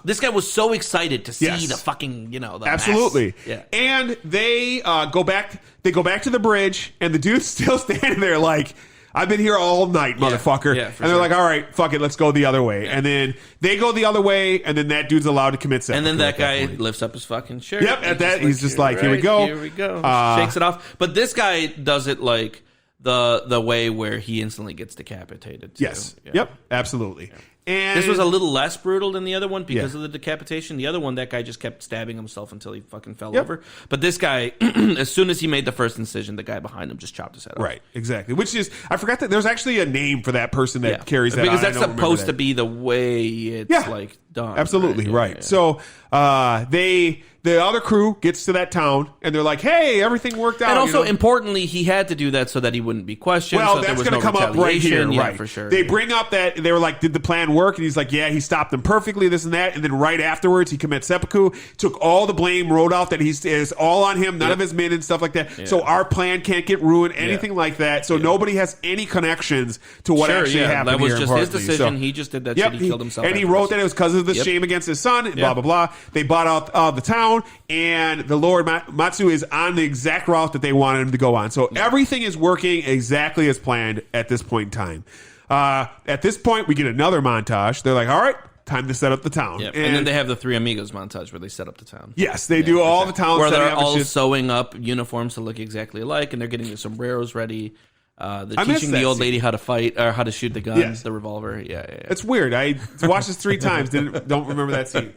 this guy was so excited to see the fucking, the absolutely. Mass. Yeah. And they go back to the bridge, and the dude's still standing there like, I've been here all night, motherfucker. Yeah, and they're like, all right, fuck it, let's go the other way. Yeah. And then they go the other way, and then that dude's allowed to commit seppuku. And then that guy lifts up his fucking shirt. Yep, at that, he's just like, here we go. Here we go. Shakes it off. But this guy does it like the way where he instantly gets decapitated, too. Yes. Yeah. Yep, absolutely. Yeah. And this was a little less brutal than the other one because of the decapitation. The other one, that guy just kept stabbing himself until he fucking fell over. But this guy, as soon as he made the first incision, the guy behind him just chopped his head off. Right, exactly. Which is, I forgot that there's actually a name for that person that carries that because on. that's supposed to be the way it's like done. Absolutely, right. So the other crew gets to that town, and they're like, hey, everything worked out. And also, importantly, he had to do that so that he wouldn't be questioned. Well, so that's going to come up right here, right? For sure. They bring up that they were like, did the plan work? And he's like, yeah, he stopped them perfectly, this and that. And then right afterwards, he commits seppuku, took all the blame, wrote off that is all on him, none of his men and stuff like that. Yeah. So our plan can't get ruined, anything like that. So nobody has any connections to what actually happened. That was here just his decision. He just did that shit. He killed himself. And he wrote that it was because of the shame against his son, and blah, blah, blah. They bought out the town, and the Lord Matsu is on the exact route that they wanted him to go on. So everything is working exactly as planned at this point in time. At this point, we get another montage. They're like, all right, time to set up the town. Yep. And then they have the Three Amigos montage where they set up the town. Yes, they do all the town where setting they're up and all shit. sewing up uniforms to look exactly alike, and they're getting the sombreros ready. They're I missed teaching that the old scene. lady how to fight or how to shoot the guns, Yes. the revolver. Yeah. It's weird. I watched this 3 times. Don't remember that scene.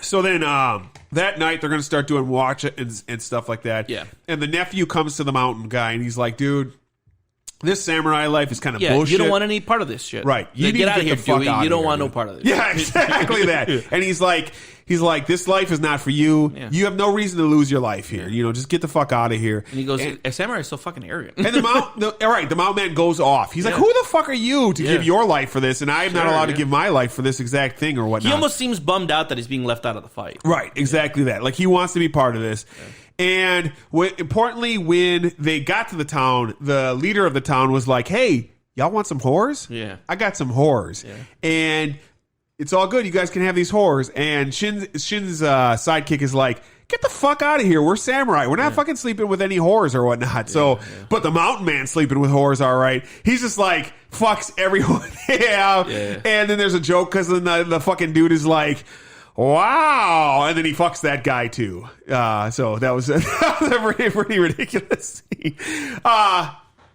So then that night they're going to start doing watch and stuff like that. Yeah. And the nephew comes to the mountain guy and he's like, dude, this samurai life is kind of Yeah, bullshit. you don't want any part of this shit. Right. You You need get to out of get here, the fuck Dewey. out You of don't here, want no dude. part of this. Yeah, exactly that. And he's like, this life is not for you. Yeah. You have no reason to lose your life here. You know, just get the fuck out of here. And he goes, a samurai is so fucking arrogant. And the mountain man goes off. He's like, Yeah. who the fuck are you to give your life for this? And I'm not Sure, allowed to yeah. give my life for this exact thing or whatnot. He almost seems bummed out that he's being left out of the fight. Right, exactly that. Like he wants to be part of this. And importantly, when they got to the town, the leader of the town was like, "Hey, y'all want some whores? Yeah. I got some whores, and it's all good. You guys can have these whores." And Shin's sidekick is like, "Get the fuck out of here. We're samurai. We're not fucking sleeping with any whores or whatnot." So, but the mountain man sleeping with whores, all right. He's just like fucks everyone. Yeah. And then there's a joke because then the fucking dude is like, wow, and then he fucks that guy too. So that was a pretty ridiculous scene.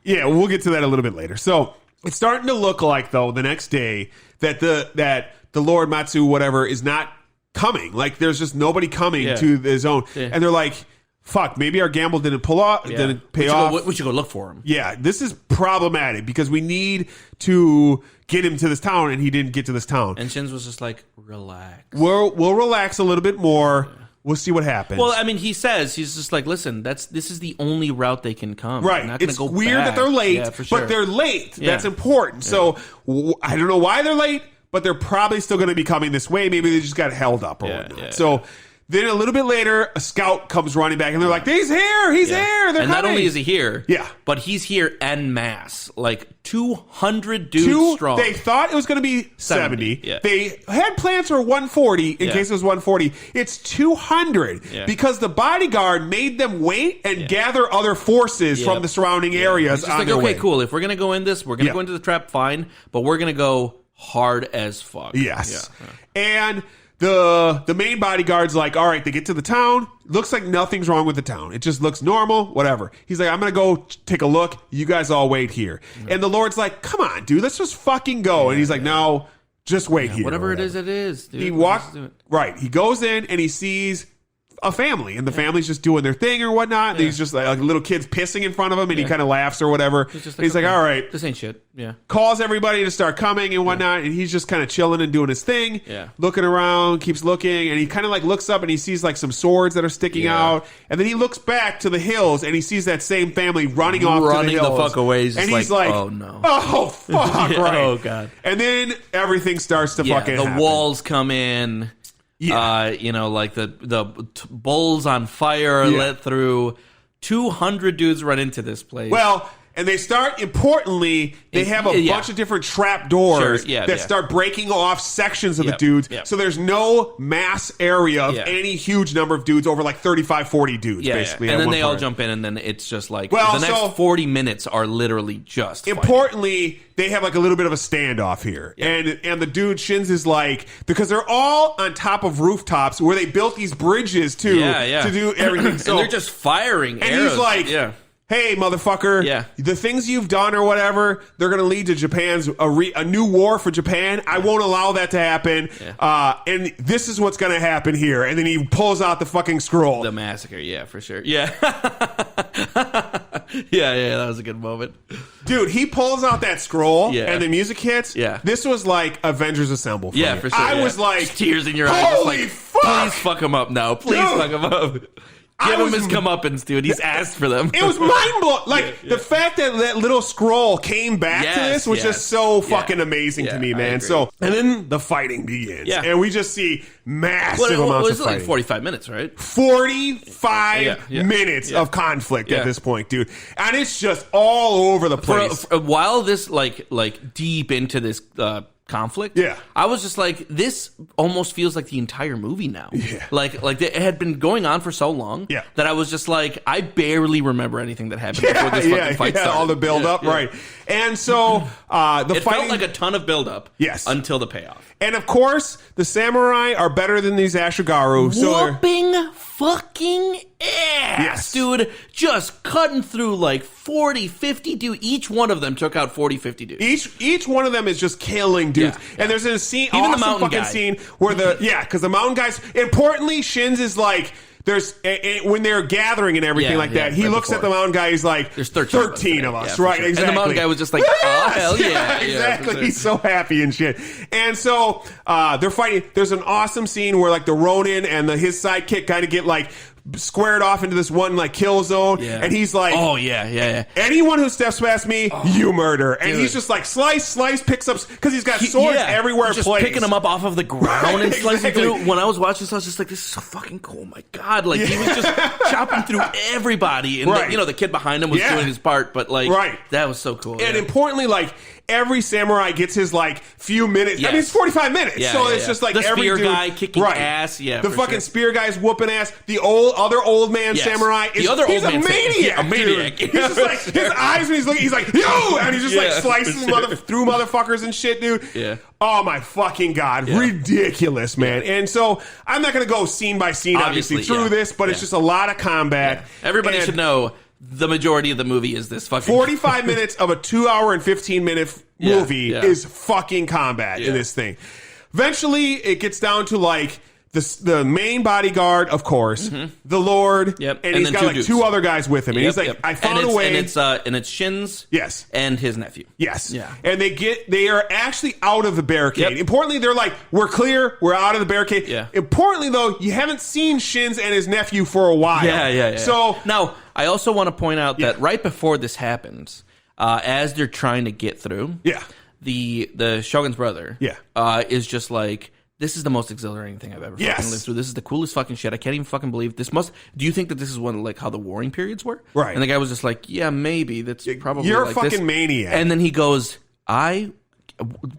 Yeah, we'll get to that a little bit later. So it's starting to look like though the next day that the Lord Matsu whatever is not coming. Like there's just nobody coming to the zone, and they're like, "Fuck, maybe our gamble didn't pull off, didn't pay off." We should go look for him. Yeah, this is problematic because we need to get him to this town, and he didn't get to this town. And Shins was just like, relax. We'll relax a little bit more. We'll see what happens. Well, I mean, he's just like, listen, this is the only route they can come. right. They're not gonna It's go weird back. that they're late, Yeah, for sure. but they're late. Yeah. That's important. So I don't know why they're late, but they're probably still going to be coming this way. Maybe they just got held up or whatnot. Yeah. So then a little bit later, a scout comes running back, and they're like, "He's here! He's here! They're and not coming!" only is he here, Yeah. but he's here en masse, like 200 dudes strong. They thought it was going to be 70. Yeah. They had plans for 140 in case it was 140. It's 200 because the bodyguard made them wait and gather other forces from the surrounding areas It's just on like, their okay, way. cool. If we're gonna go in this, we're gonna go into the trap, fine, but we're gonna go hard as fuck. Yes. Yeah. And the main bodyguard's like, all right, they get to the town. Looks like nothing's wrong with the town. It just looks normal, whatever. He's like, I'm going to go take a look. You guys all wait here. And the Lord's like, come on, dude, let's just fucking go. And he's like, no, just wait here. Whatever it is, it is. Dude. He Let's walks, just do it. right. He goes in and he sees a family, and the family's just doing their thing or whatnot. And he's just like little kids pissing in front of him, and he kind of laughs or whatever. Just He's like, okay, all right. this ain't shit. Yeah. Calls everybody to start coming and whatnot, and he's just kind of chilling and doing his thing, looking around, keeps looking, and he kind of like looks up and he sees like some swords that are sticking out, and then he looks back to the hills and he sees that same family running off to the Running the hills. fuck away. He's and just he's like, oh no. oh fuck, right? Oh god. And then everything starts to fucking the happen. walls come in. Yeah. Like the bowls on fire are lit through. 200 dudes run into this place. Well, and they start, importantly, they have a bunch of different trap doors that start breaking off sections of the dudes. So there's no mass area of any huge number of dudes, over like 35, 40 dudes, basically. And at then one they all point. jump in, and then it's just like, Well, the next so- 40 minutes are literally just fighting. Importantly, they have like a little bit of a standoff here. And the dude Shins is like, because they're all on top of rooftops where they built these bridges too to do everything. So and they're just firing and arrows. he's like, hey, motherfucker, the things you've done or whatever, they're going to lead to Japan's a new war for Japan. I won't allow that to happen. And this is what's going to happen here. And then he pulls out the fucking scroll. The massacre, for sure. Yeah. That was a good moment. Dude, he pulls out that scroll and the music hits. Yeah. This was like Avengers Assemble for me. For sure. I was like, just tears in your eyes. Just holy like, fuck! Please fuck him up now. Please fuck him up. Give him his comeuppance, dude. He's asked for them. It was mind blowing. Like the fact that that little scroll came back to this was just so fucking amazing to me, man. So, and then the fighting begins, and we just see massive amounts of fighting. Like 45 minutes, right? 45 minutes of conflict at this point, dude, and it's just all over the place. While this like deep into this conflict. Yeah. I was just like, this almost feels like the entire movie now. Yeah. Like it had been going on for so long Yeah. that I was just like, I barely remember anything that happened before this fucking fight started. all the build up, right? And so the It fighting, felt like a ton of build up. Yes. Until the payoff. and of course the samurai are better than these Ashigaru. So they're- Whooping fucking ass, Yes. dude. Just cutting through like 40, 50 dudes. Each one of them took out 40, 50 dudes. Each one of them is just killing dudes. Yeah, And there's a scene, Even the awesome mountain fucking guy. scene where because the mountain guys, importantly, Shins is like, there's when they're gathering and everything Yeah, like that, yeah, he right looks at before. the mountain guy, he's like, There's 13 of us, Yeah, for right? sure. Exactly. And the mountain guy was just like, oh, hell yeah. exactly. for He's sure. so happy and shit. And so they're fighting. There's an awesome scene where like the Ronin and his sidekick kind of get like squared off into this one like kill zone, Yeah. and he's like, oh, yeah. anyone who steps past me, you murder. And dude. he's just like slice, picks up, because he's got swords everywhere. Just placed. picking them up off of the ground and slicing exactly. through. When I was watching this, I was just like, this is so fucking cool. My God. Like, he was just chopping through everybody. And, Right. the kid behind him was Yeah. doing his part. But, like, Right. that was so cool. And yeah. importantly, like, every samurai gets his like few minutes. I mean, Yes. it's 45 minutes, Yeah, so yeah, it's yeah. just like The every spear dude, guy kicking ass, yeah, the for fucking sure. spear guy's whooping ass. The other old man Yes. samurai is The other he's old a man maniac, yeah, a maniac. dude. He's just like his eyes when he's looking, he's like yo, and he's just like Yeah, slicing for sure. through motherfuckers and shit, dude. Yeah. Oh my fucking God, Yeah. ridiculous, man. And so I'm not gonna go scene by scene, obviously through yeah. this, but it's Yeah. just a lot of combat. Everybody And should know the majority of the movie is this fucking 45 minutes of a 2 hour and 15-minute movie yeah. is fucking combat in Yeah. this thing. Eventually, it gets down to like the main bodyguard, of course, the Lord, Yep. and And he's then got two like dudes. 2 other guys with him. And he's like, Yep. I found and a way. And it's Shins Yes. and his nephew. Yes. Yeah. And they are actually out of the barricade. Yep. Importantly, they're like, we're clear, we're out of the barricade. Yeah. Importantly, though, you haven't seen Shins and his nephew for a while. Yeah. So now, I also want to point out that right before this happens, as they're trying to get through, yeah. the Shogun's brother, is just like, this is the most exhilarating thing I've ever fucking lived through. This is the coolest fucking shit. I can't even fucking believe this. Do you think that this is one like how the warring periods were? Right. And the guy was just like, yeah, maybe that's probably. You're a like fucking this. maniac. And then he goes,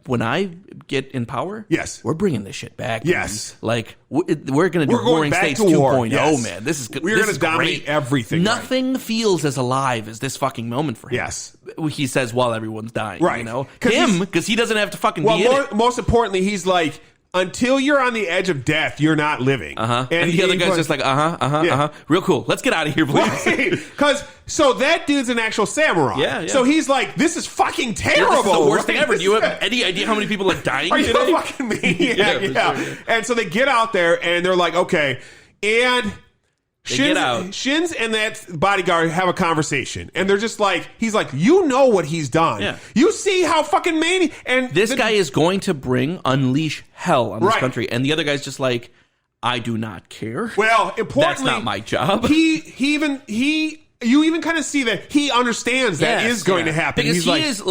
when I get in power, Yes. we're bringing this shit back. Baby. Yes. Like we're gonna do We're going Warring back States to war. 2.0, Yes. man. This is good. We're this gonna is dominate great. everything, right. Nothing feels as alive as this fucking moment for him. Yes. He says while everyone's dying. Right. You know, 'Cause because he doesn't have to fucking Well, be in it. most importantly, he's like, until you're on the edge of death, you're not living. And the other guy's just like, real cool. Let's get out of here, please. Because so that dude's an actual samurai. Yeah. So he's like, this is fucking terrible. This is the worst thing right? ever. Do you This have is- any idea how many people are dying Are you today? a fucking maniac? Yeah, for Yeah. sure, yeah. And so they get out there and they're like, okay, and. get out. Shins and that bodyguard have a conversation, and they're just like, he's like, you know what he's done. Yeah. You see how fucking maniac. And This guy is going to unleash hell on this Right. country. And the other guy's just like, I do not care. Well, importantly, That's not my job. You even kind of see that he understands that is going to happen. Because He's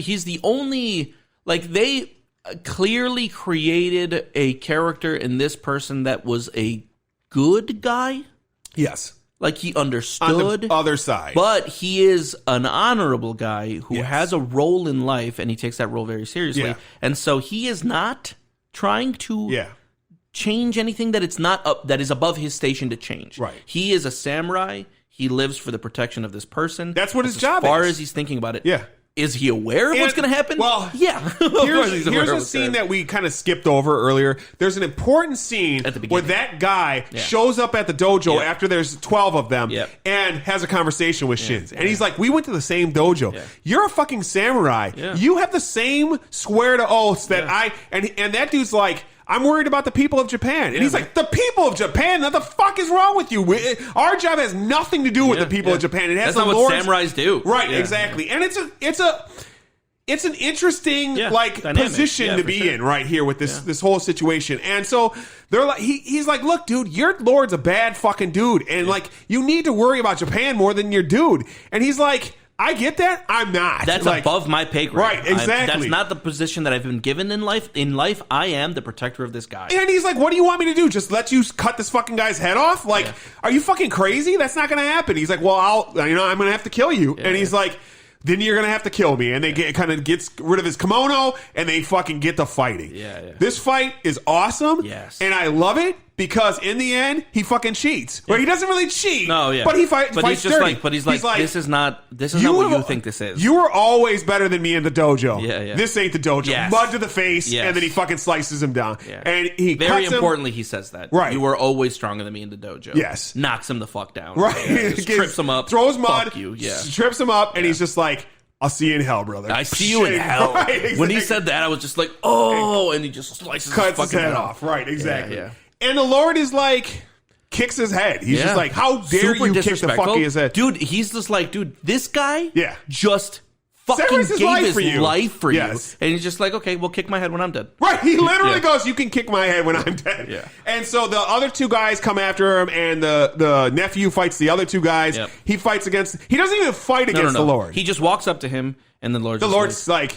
he's the only, like, they clearly created a character in this person that was a good guy. yes, Like, he on understood. the other side. But he is an honorable guy who Yes. has a role in life, and he takes that role very seriously. Yeah. And so he is not trying to yeah, change anything that it's not up, that is above his station to change. Right. He is a samurai. He lives for the protection of this person. That's what his job As far is. as he's thinking about it. Yeah. Is he aware of what's And- going to happen? well, yeah. Of course he's aware here's of a what's scene gonna that we kind of skipped over earlier. There's an important scene At the where beginning. that guy Yeah. shows up at the dojo Yeah. after there's 12 of them Yeah. and has a conversation with Shins. And he's like, we went to the same dojo. Yeah. You're a fucking samurai. Yeah. You have the same swear to oaths that and that dude's like, I'm worried about the people of Japan. And he's man. like, the people of Japan? What the fuck is wrong with you? Our job has nothing to do with Yeah, the people yeah. of Japan. It has That's not the what lords- samurais do. Right, Yeah. exactly. And it's an interesting Yeah, like dynamic. position Yeah, to for be sure. in right here with this whole situation. And so they're like he's like, look, dude, your lord's a bad fucking dude, and like you need to worry about Japan more than your dude. And he's like, I get that. I'm not. That's like, above my pay grade. Right, exactly. That's not the position that I've been given in life. In life, I am the protector of this guy. And he's like, what do you want me to do? Just let you cut this fucking guy's head off? Like, are you fucking crazy? That's not going to happen. He's like, well, I'm going to have to kill you. And he's like, then you're gonna have to kill me. And they gets rid of his kimono, and they fucking get to fighting. Yeah. This fight is awesome. Yes. And I love it because in the end he fucking cheats. Well, he doesn't really cheat. No, yeah. But he fights he's just dirty. But he's like, this is not what you think this is. You were always better than me in the dojo. Yeah. This ain't the dojo. Yes. Mud to the face, Yes. and then he fucking slices him down. Yeah. And he very cuts importantly, he says that. Right. You were always stronger than me in the dojo. Yes. Knocks him the fuck down. Right. Yeah, just trips him up. Throws mud. Fuck you. Yeah. Trips him up, and he's just like, I'll see you in hell, brother. I see you in Shit. hell. Right, exactly. When he said that, I was just like, oh, and he just slices Cuts his his head fucking off. Right, exactly. Yeah. And the Lord is like, kicks his head. He's just like, how dare Super you kick the disrespectful. fuck his head? Dude, he's just like, this guy just fucking Sacrificed his gave life his for you. life for Yes. you. And he's just like, okay, well, kick my head when I'm dead. Right, he literally Yeah. goes, you can kick my head when I'm dead. Yeah. And so the other two guys come after him, and the nephew fights the other two guys. Yep. He fights against, he doesn't even fight against the Lord. He just walks up to him, and the Lord's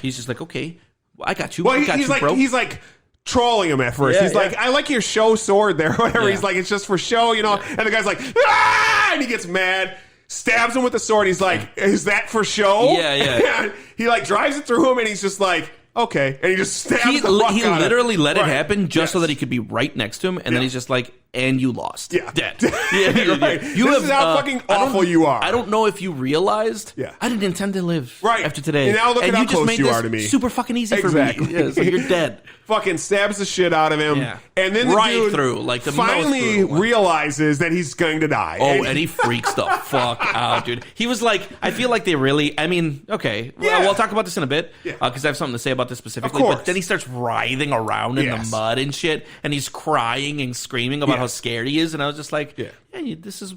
he's just like, okay, I got you. Well, I got he's you, like, bro. he's like trolling him at first. Yeah, he's like, I like your show sword there, whatever. Yeah. He's like, it's just for show, you know? And the guy's like, ah! And he gets mad, stabs him with the sword. He's like, is that for show? Yeah. And he like drives it through him, and he's just like, okay. And he just stabs he the fuck he out of literally him. let it Right. happen just so Yes. that he could be right next to him, and then he's just like, and you lost. Yeah. Dead. Right. You This is how fucking awful you are. I don't know if you realized. Yeah. I didn't intend to live Right. after today. And now look at how you just close made you this are to me. super fucking easy Exactly. for me. Yeah, so you're dead. Fucking stabs the shit out of him. Yeah. And then the Right dude through, like the most finally brutal one. realizes that he's going to die. Oh, and he freaks the fuck out, dude. He was like, I feel like they really, I mean, okay. Well, Yeah. we'll talk about this in a bit Yeah. because I have something to say about this specifically. Of course. But then he starts writhing around in Yes. the mud and shit, and he's crying and screaming about how Yes. scared he is. And I was just like, Yeah. this is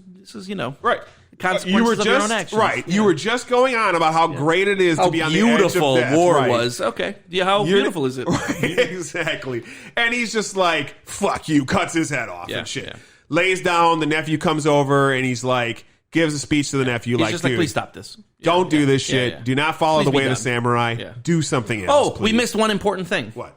you know, Right. consequences You were of your own just actions. right. Yeah. You were just going on about how great it is How to be on the edge beautiful of death. war Right. was. Okay, yeah, how You're- beautiful is it? Right, exactly. And he's just like, fuck you, cuts his head off Yeah, and shit. yeah. Lays down, the nephew comes over, and he's like, gives a speech to the nephew, He's like, just dude, like, please stop this. don't do this Yeah, shit. yeah. Do not follow Please the be way of the done. samurai. Yeah. Do something else, Oh, we please. missed one important thing. What?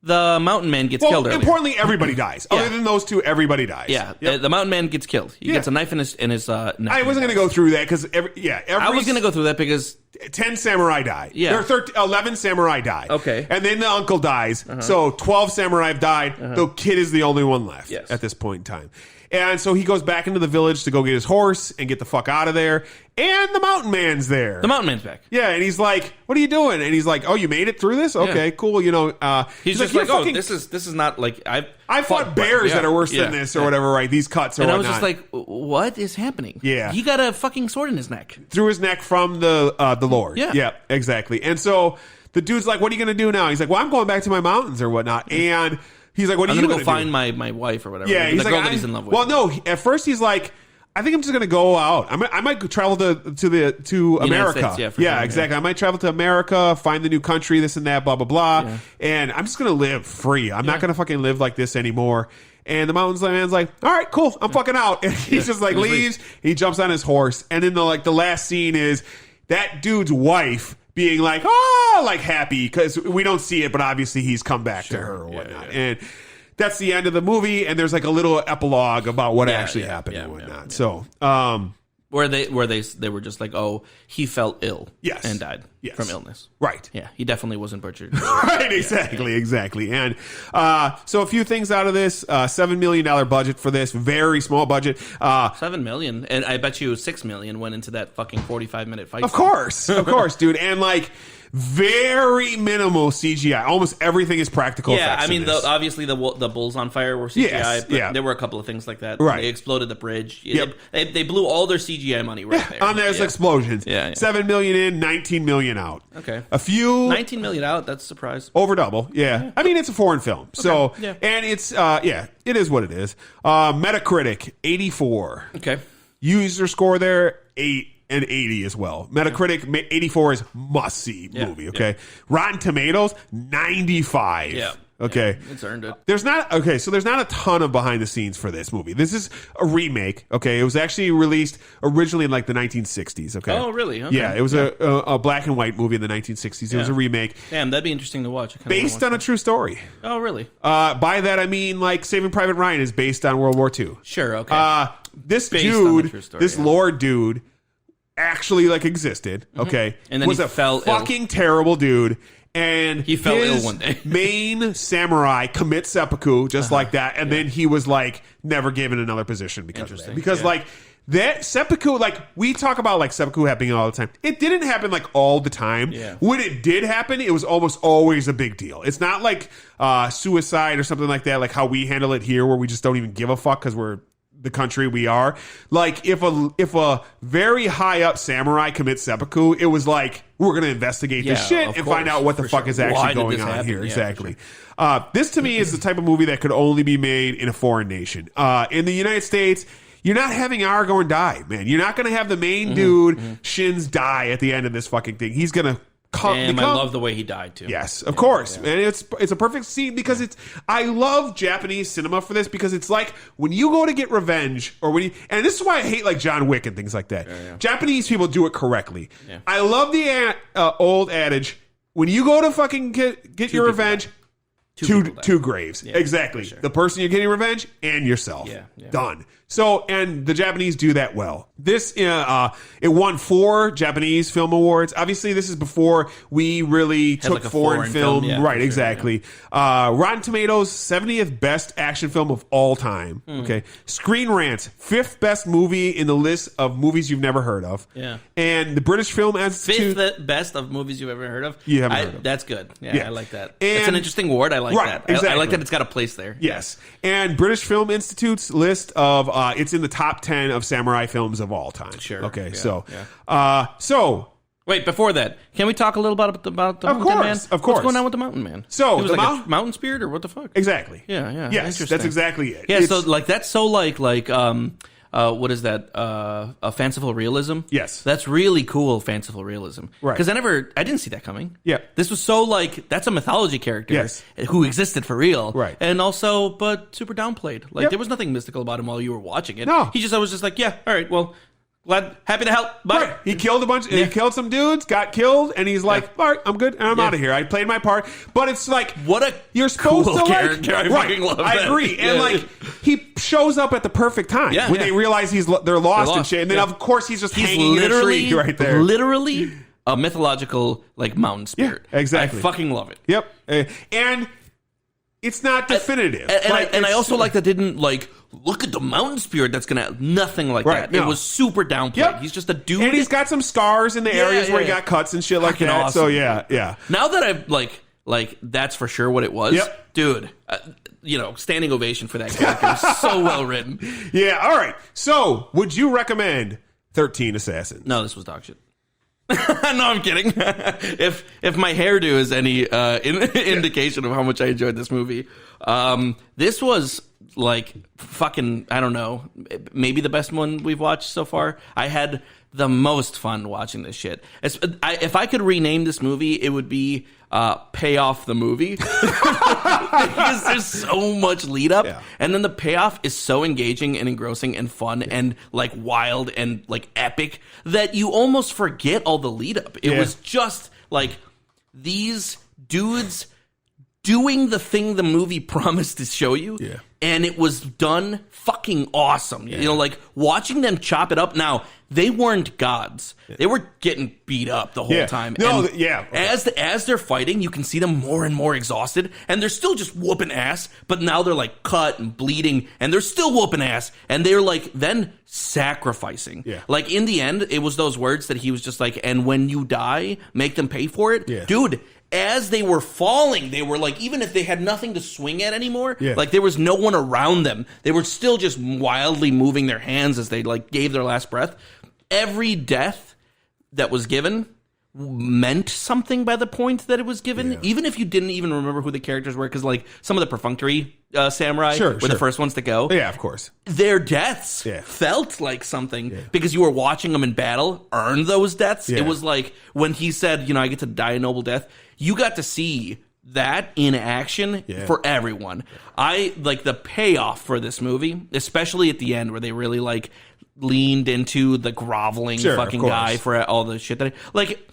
The mountain man gets Well, killed earlier. importantly, everybody dies. Yeah. Other than those two, everybody dies. Yeah, Yep. the mountain man gets killed. He gets a knife in his neck. I wasn't going to go through that because every I was going to go through that because 10 samurai die. Yeah. There are 11 samurai die. Okay. And then the uncle dies. So 12 samurai have died. The kid is the only one left Yes. at this point in time. And so he goes back into the village to go get his horse and get the fuck out of there. And the mountain man's there. the mountain man's back. Yeah, and he's like, "What are you doing?" And he's like, "Oh, you made it through this? Okay, cool." You know, He's just "You're like, oh, fucking- this is not like I fought bears that are worse than this or whatever, right? These cuts or And I whatnot." was just like, what is happening? Yeah. He got a fucking sword in his neck. Through his neck from the Lord. Yeah. Exactly. And so the dude's like, "What are you going to do now?" He's like, "Well, I'm going back to my mountains or whatnot." And he's like, "What are I'm you going going to to go do?" find my wife or whatever. Yeah, the he's like, girl that he's in love with. Well, no. At first, he's like, "I think I'm just going to go out. I might travel to America. States, yeah, for sure, exactly. I might travel to America, find the new country, this and that, blah blah blah. And I'm just going to live free. I'm not going to fucking live like this anymore." And the mountains man's like, "All right, cool. I'm fucking out." And he's just like leaves. He jumps on his horse, and then the last scene is that dude's wife being like, "Oh," like happy because we don't see it, but obviously he's come back to her or whatnot. And that's the end of the movie, and there's like a little epilogue about what actually happened and whatnot. So, where they were just like, oh, he fell ill, Yes. and died Yes. from illness. right. Yeah, he definitely wasn't butchered. Right, exactly. And so a few things out of this: $7 million budget for this, very small budget. $7 million, and I bet you $6 million went into that fucking 45-minute fight. Of course, dude, and like very minimal CGI. Almost everything is practical. Yeah, effects I mean, in this. obviously the bulls on fire were CGI, Yes, but yeah. there were a couple of things like that. Right. They exploded the bridge. Yep. They blew all their CGI money right there. on those Yeah. explosions. Yeah. $7 million in, $19 million out. Okay. A few 19 million out, that's a surprise. over double. Yeah. I mean, it's a foreign film. So, Yeah. and it's, it is what it is. Metacritic, 84. Okay. User score there, 8 and 80 as well. Metacritic, 84 is must-see movie, okay? Rotten Tomatoes, 95. Yeah. Okay. Yeah, it's earned it. There's not a ton of behind the scenes for this movie. This is a remake. Okay, it was actually released originally in like the 1960s. Okay. Oh, really? Okay. Yeah, it was a black and white movie in the 1960s. It was a remake Damn, that'd be interesting to watch. I kinda based wanna on a watch true story. that. Oh, really? By that I mean like Saving Private Ryan is based on World War II. Sure, okay. This Based on the true dude, story, this yeah. Lord dude, actually like existed. Okay, And then was he a fell ill. fucking terrible dude. And he fell his ill one day. main samurai commits seppuku just like that, and then he was like never given another position because of that. Because like that seppuku, like we talk about like seppuku happening all the time. It didn't happen like all the time. Yeah. When it did happen, it was almost always a big deal. It's not like suicide or something like that, like how we handle it here, where we just don't even give a fuck because we're the country we are. Like if a very high up samurai commits seppuku, it was like we're going to investigate this shit and find out what the fuck is actually going on here. Exactly. This to me is the type of movie that could only be made in a foreign nation. In the United States, you're not having Aragorn die, man. You're not going to have the main dude Shins die at the end of this fucking thing. He's going to Damn, I love the way he died too. Yes, of course. And it's a perfect scene because I love Japanese cinema for this, because it's like when you go to get revenge, or when you, and this is why I hate like John Wick and things like that. Japanese people do it correctly. I love the old adage, when you go to fucking get your revenge, two graves. Exactly. Sure. The person you're getting revenge and yourself. Done. So, and the Japanese do that well. This, it won 4 Japanese film awards. Obviously, this is before we really took like a foreign film. Right, sure, exactly. Rotten Tomatoes, 70th best action film of all time. Okay. Screen Rant, 5th best movie in the list of movies you've never heard of. And the British Film Institute. 5th best of movies you've ever heard of? You haven't heard of. That's good. Yeah, I like that. It's an interesting award. I like that. Exactly. I like that it's got a place there. Yes. And British Film Institute's list of it's in the top 10 of samurai films of all time. Sure. Okay. Yeah, So wait, before that, can we talk a little about the Mountain Man? Of course. What's going on with the Mountain Man? So he was the like a mountain spirit, or what the fuck? Exactly. Yeah. Yes, that's exactly it. Yeah. So like that's so like what is that? A fanciful realism. Yes. That's really cool. Fanciful realism. Right. Because I didn't see that coming. Yeah. This was so like, that's a mythology character. Yes. Who existed for real. Right. And also, but super downplayed. Like there was nothing mystical about him while you were watching it. No. I was just like, yeah, all right, well, happy to help. Bye. Right. He killed a bunch. He killed some dudes. Got killed, and he's like, "All right, I'm good, and I'm out of here. I played my part." But it's like, what a you're supposed cool to character. like. I fucking love that. I agree, and like he shows up at the perfect time when they realize they're lost and shit, and then of course he's just hanging in a tree right there, literally a mythological like mountain spirit. Yeah, exactly. I fucking love it. Yep, and it's not definitive. And I also like that didn't like look at the mountain spirit that's gonna nothing like that. No. It was super downplayed. Yep. He's just a dude, and he's got some scars in the areas where he got cuts and shit like fucking that. awesome. So yeah. Now that I've like that's for sure what it was. Yep. Dude. Standing ovation for that character. So well written. Yeah. All right. So, would you recommend 13 Assassins? No, this was dog shit. No, I'm kidding. If my hairdo is any indication of how much I enjoyed this movie, this was like fucking, I don't know, maybe the best one we've watched so far. I had the most fun watching this shit. If I could rename this movie, it would be Payoff the Movie. Because there's so much lead up, and then the payoff is so engaging and engrossing and fun and like wild and like epic that you almost forget all the lead up. It was just like these dudes doing the thing the movie promised to show you. And it was done fucking awesome. You know, like watching them chop it up. Now, they weren't gods. They were getting beat up the whole time. No, and as they're fighting, you can see them more and more exhausted, and they're still just whooping ass, but now they're like cut and bleeding, and they're still whooping ass, and they're like then sacrificing. Like in the end, it was those words that he was just like, and when you die, make them pay for it. Dude, as they were falling, they were like, even if they had nothing to swing at anymore, like there was no one around them, they were still just wildly moving their hands as they like gave their last breath. Every death that was given meant something by the point that it was given, even if you didn't even remember who the characters were, because like some of the perfunctory samurai were the first ones to go. Yeah, of course. Their deaths felt like something because you were watching them in battle earn those deaths. It was like when he said, I get to die a noble death. You got to see that in action for everyone. I like the payoff for this movie, especially at the end where they really like leaned into the groveling fucking guy for all the shit that like.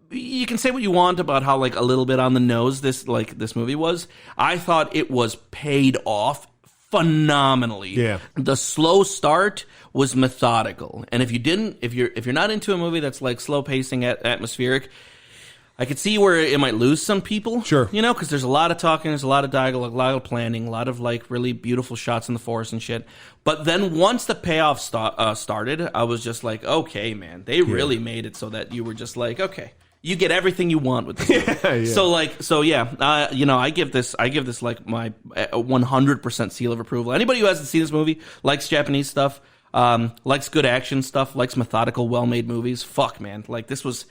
You can say what you want about how like a little bit on the nose this movie was. I thought it was paid off phenomenally. Yeah. The slow start was methodical. And if you're not into a movie that's like slow pacing, atmospheric, I could see where it might lose some people. Sure. You know, because there's a lot of talking, there's a lot of dialogue, a lot of planning, a lot of like really beautiful shots in the forest and shit. But then once the payoff started, I was just like, okay, man, they really made it so that you were just like, okay, you get everything you want with this movie. I give this like my 100% seal of approval. Anybody who hasn't seen this movie, likes Japanese stuff, likes good action stuff, likes methodical, well-made movies. Fuck, man, like this was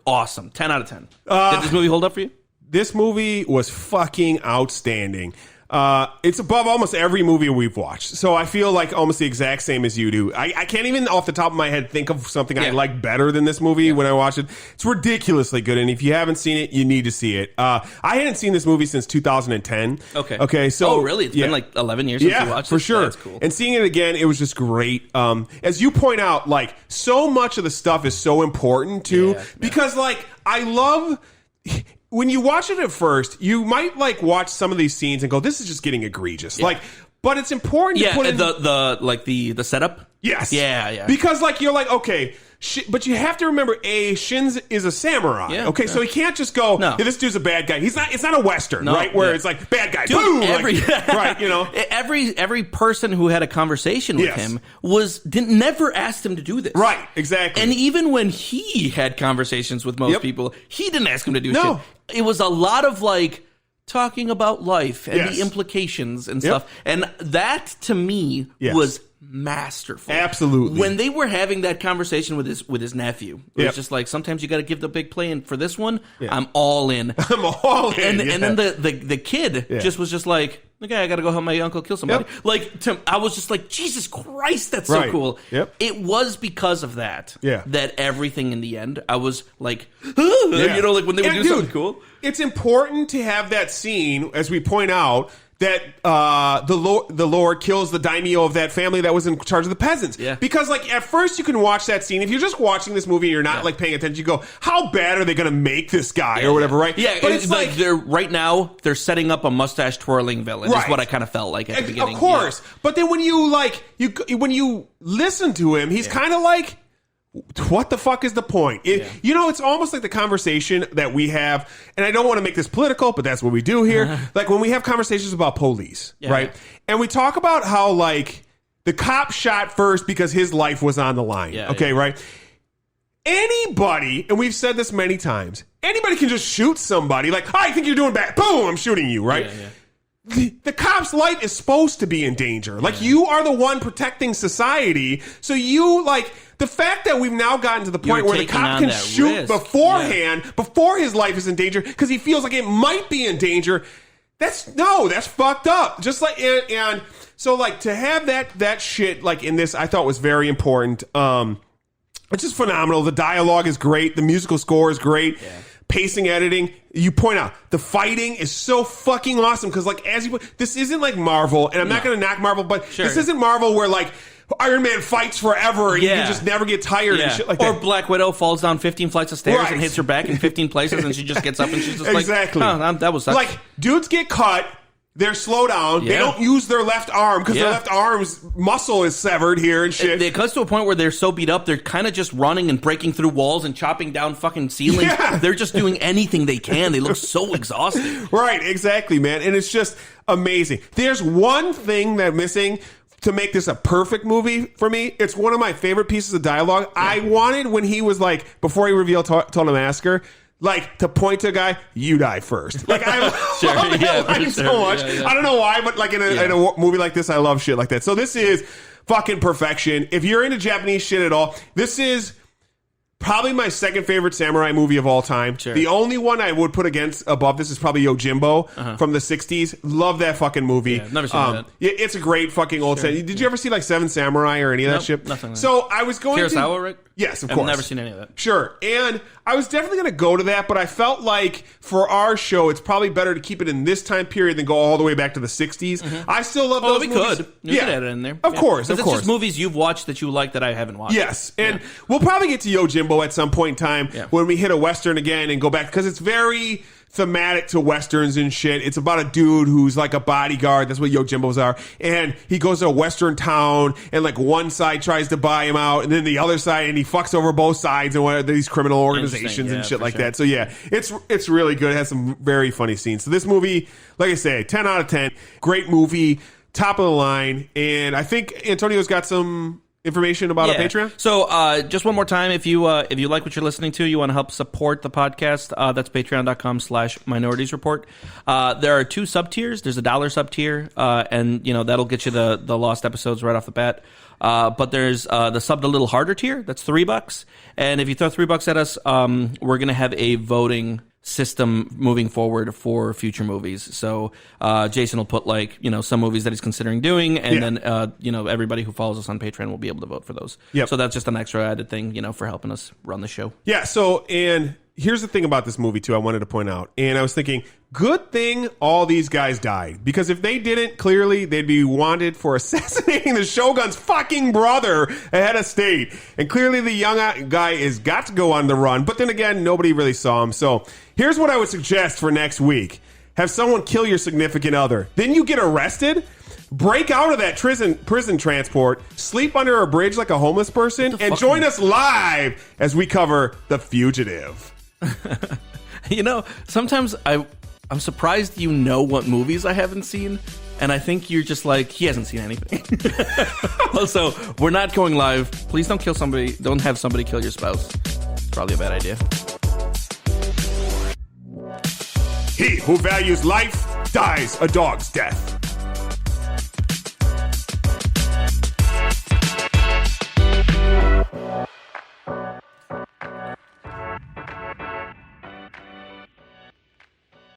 awesome. 10 out of 10. Did this movie hold up for you? This movie was fucking outstanding. It's above almost every movie we've watched. So I feel like almost the exact same as you do. I can't even off the top of my head think of something I like better than this movie when I watch it. It's ridiculously good. And if you haven't seen it, you need to see it. I hadn't seen this movie since 2010. Okay. So, really? It's been like 11 years since you watched it? For sure. That's cool. And seeing it again, it was just great. As you point out, like so much of the stuff is so important too, because like I love... When you watch it at first, you might like watch some of these scenes and go, "This is just getting egregious." Like, but it's important to put in the setup. Yes. Yeah. Because like you're like, okay, but you have to remember, Shin's is a samurai. Yeah, okay, so he can't just go, no. Hey, this dude's a bad guy. He's not. It's not a western, right? Where it's like bad guy, Dude, boom, right? You know, every person who had a conversation with him never asked him to do this, right? Exactly. And even when he had conversations with most people, he didn't ask him to do shit. It was a lot of like talking about life and the implications and stuff, and that to me was masterful. Absolutely. When they were having that conversation with his nephew, it was just like, sometimes you got to give the big play, and for this one, I'm all in. I'm all in. And then the kid just was just like, okay, I got to go help my uncle kill somebody. I was just like, Jesus Christ, that's so cool. It was because of that that everything in the end, I was like, you know, like when they would do something cool. It's important to have that scene, as we point out, that the Lord kills the daimyo of that family that was in charge of the peasants. Yeah. Because like at first you can watch that scene. If you're just watching this movie and you're not like paying attention, you go, how bad are they going to make this guy or whatever, right? Yeah, but it's like they're setting up a mustache twirling villain. Is what I kind of felt like at the beginning. Of course. Yeah. But then when you listen to him, he's kind of like, what the fuck is the point? You know, it's almost like the conversation that we have, and I don't want to make this political, but that's what we do here. Like when we have conversations about police, right? And we talk about how like the cop shot first because his life was on the line. Right? Anybody, and we've said this many times, anybody can just shoot somebody like, oh, I think you're doing bad. Boom, I'm shooting you, right? The cop's life is supposed to be in danger. Like you are the one protecting society. So you like the fact that we've now gotten to the point where the cop can shoot beforehand, before his life is in danger, because he feels like it might be in danger. That's fucked up. Just like, and so like to have that shit like in this, I thought was very important. It's just phenomenal. The dialogue is great. The musical score is great. Pacing, editing, you point out the fighting is so fucking awesome because like this isn't like Marvel, and I'm not going to knock Marvel, but this isn't Marvel where like Iron Man fights forever and you can just never get tired and shit like that. Or Black Widow falls down 15 flights of stairs and hits her back in 15 places and she just gets up and she's just like, oh, that was like dudes get cut. They're slow down. They don't use their left arm because their left arm's muscle is severed here and shit. It comes to a point where they're so beat up, they're kind of just running and breaking through walls and chopping down fucking ceilings. They're just doing anything they can. They look so exhausted. Right, exactly, man. And it's just amazing. There's one thing that's missing to make this a perfect movie for me. It's one of my favorite pieces of dialogue. I wanted when he was like, before he revealed Total Massacre, like to point to a guy, you die first. Like I love that line so much. I don't know why, but like in a movie like this, I love shit like that. So this is fucking perfection. If you're into Japanese shit at all, this is probably my second favorite samurai movie of all time. The only one I would put above this is probably Yojimbo from the 60s. Love that fucking movie. Never seen that. It's a great fucking old set. Did you ever see like Seven Samurai or any of that shit? Nothing like so I was going Kurosawa, right? Yes, of course. I've never seen any of that. Sure. And I was definitely going to go to that, but I felt like for our show, it's probably better to keep it in this time period than go all the way back to the 60s. I still love those movies. We could add it in there. Of course. It's just movies you've watched that you like that I haven't watched. Yes. And we'll probably get to Yojimbo at some point in time when we hit a Western again and go back, because it's very thematic to Westerns and shit. It's about a dude who's like a bodyguard. That's what Yojimbos are. And he goes to a Western town, and like one side tries to buy him out, and then the other side, and he fucks over both sides and what these criminal organizations and shit like that. So yeah, it's really good. It has some very funny scenes. So this movie, like I say, 10 out of 10. Great movie, top of the line. And I think Antonio's got some information about our Patreon. So just one more time, if you like what you're listening to, you want to help support the podcast, that's patreon.com/Minorities Report. There are 2 sub tiers. There's a $1 sub tier, and that'll get you the lost episodes right off the bat. But there's the subbed a little harder tier. That's $3. And if you throw $3 at us, we're going to have a voting system moving forward for future movies. So Jason will put some movies that he's considering doing, and then everybody who follows us on Patreon will be able to vote for those. Yep. So that's just an extra added thing, for helping us run the show. Yeah. So, and here's the thing about this movie too, I wanted to point out, and I was thinking, good thing all these guys died, because if they didn't, clearly they'd be wanted for assassinating the Shogun's fucking brother ahead of state. And clearly the young guy is got to go on the run, but then again, nobody really saw him. So here's what I would suggest for next week. Have someone kill your significant other. Then you get arrested, break out of that prison transport, sleep under a bridge like a homeless person, and join us live as we cover The Fugitive. Sometimes I'm surprised what movies I haven't seen, and I think you're just like, he hasn't seen anything. Also, we're not going live. Please don't kill somebody. Don't have somebody kill your spouse. It's probably a bad idea. He who values life dies a dog's death.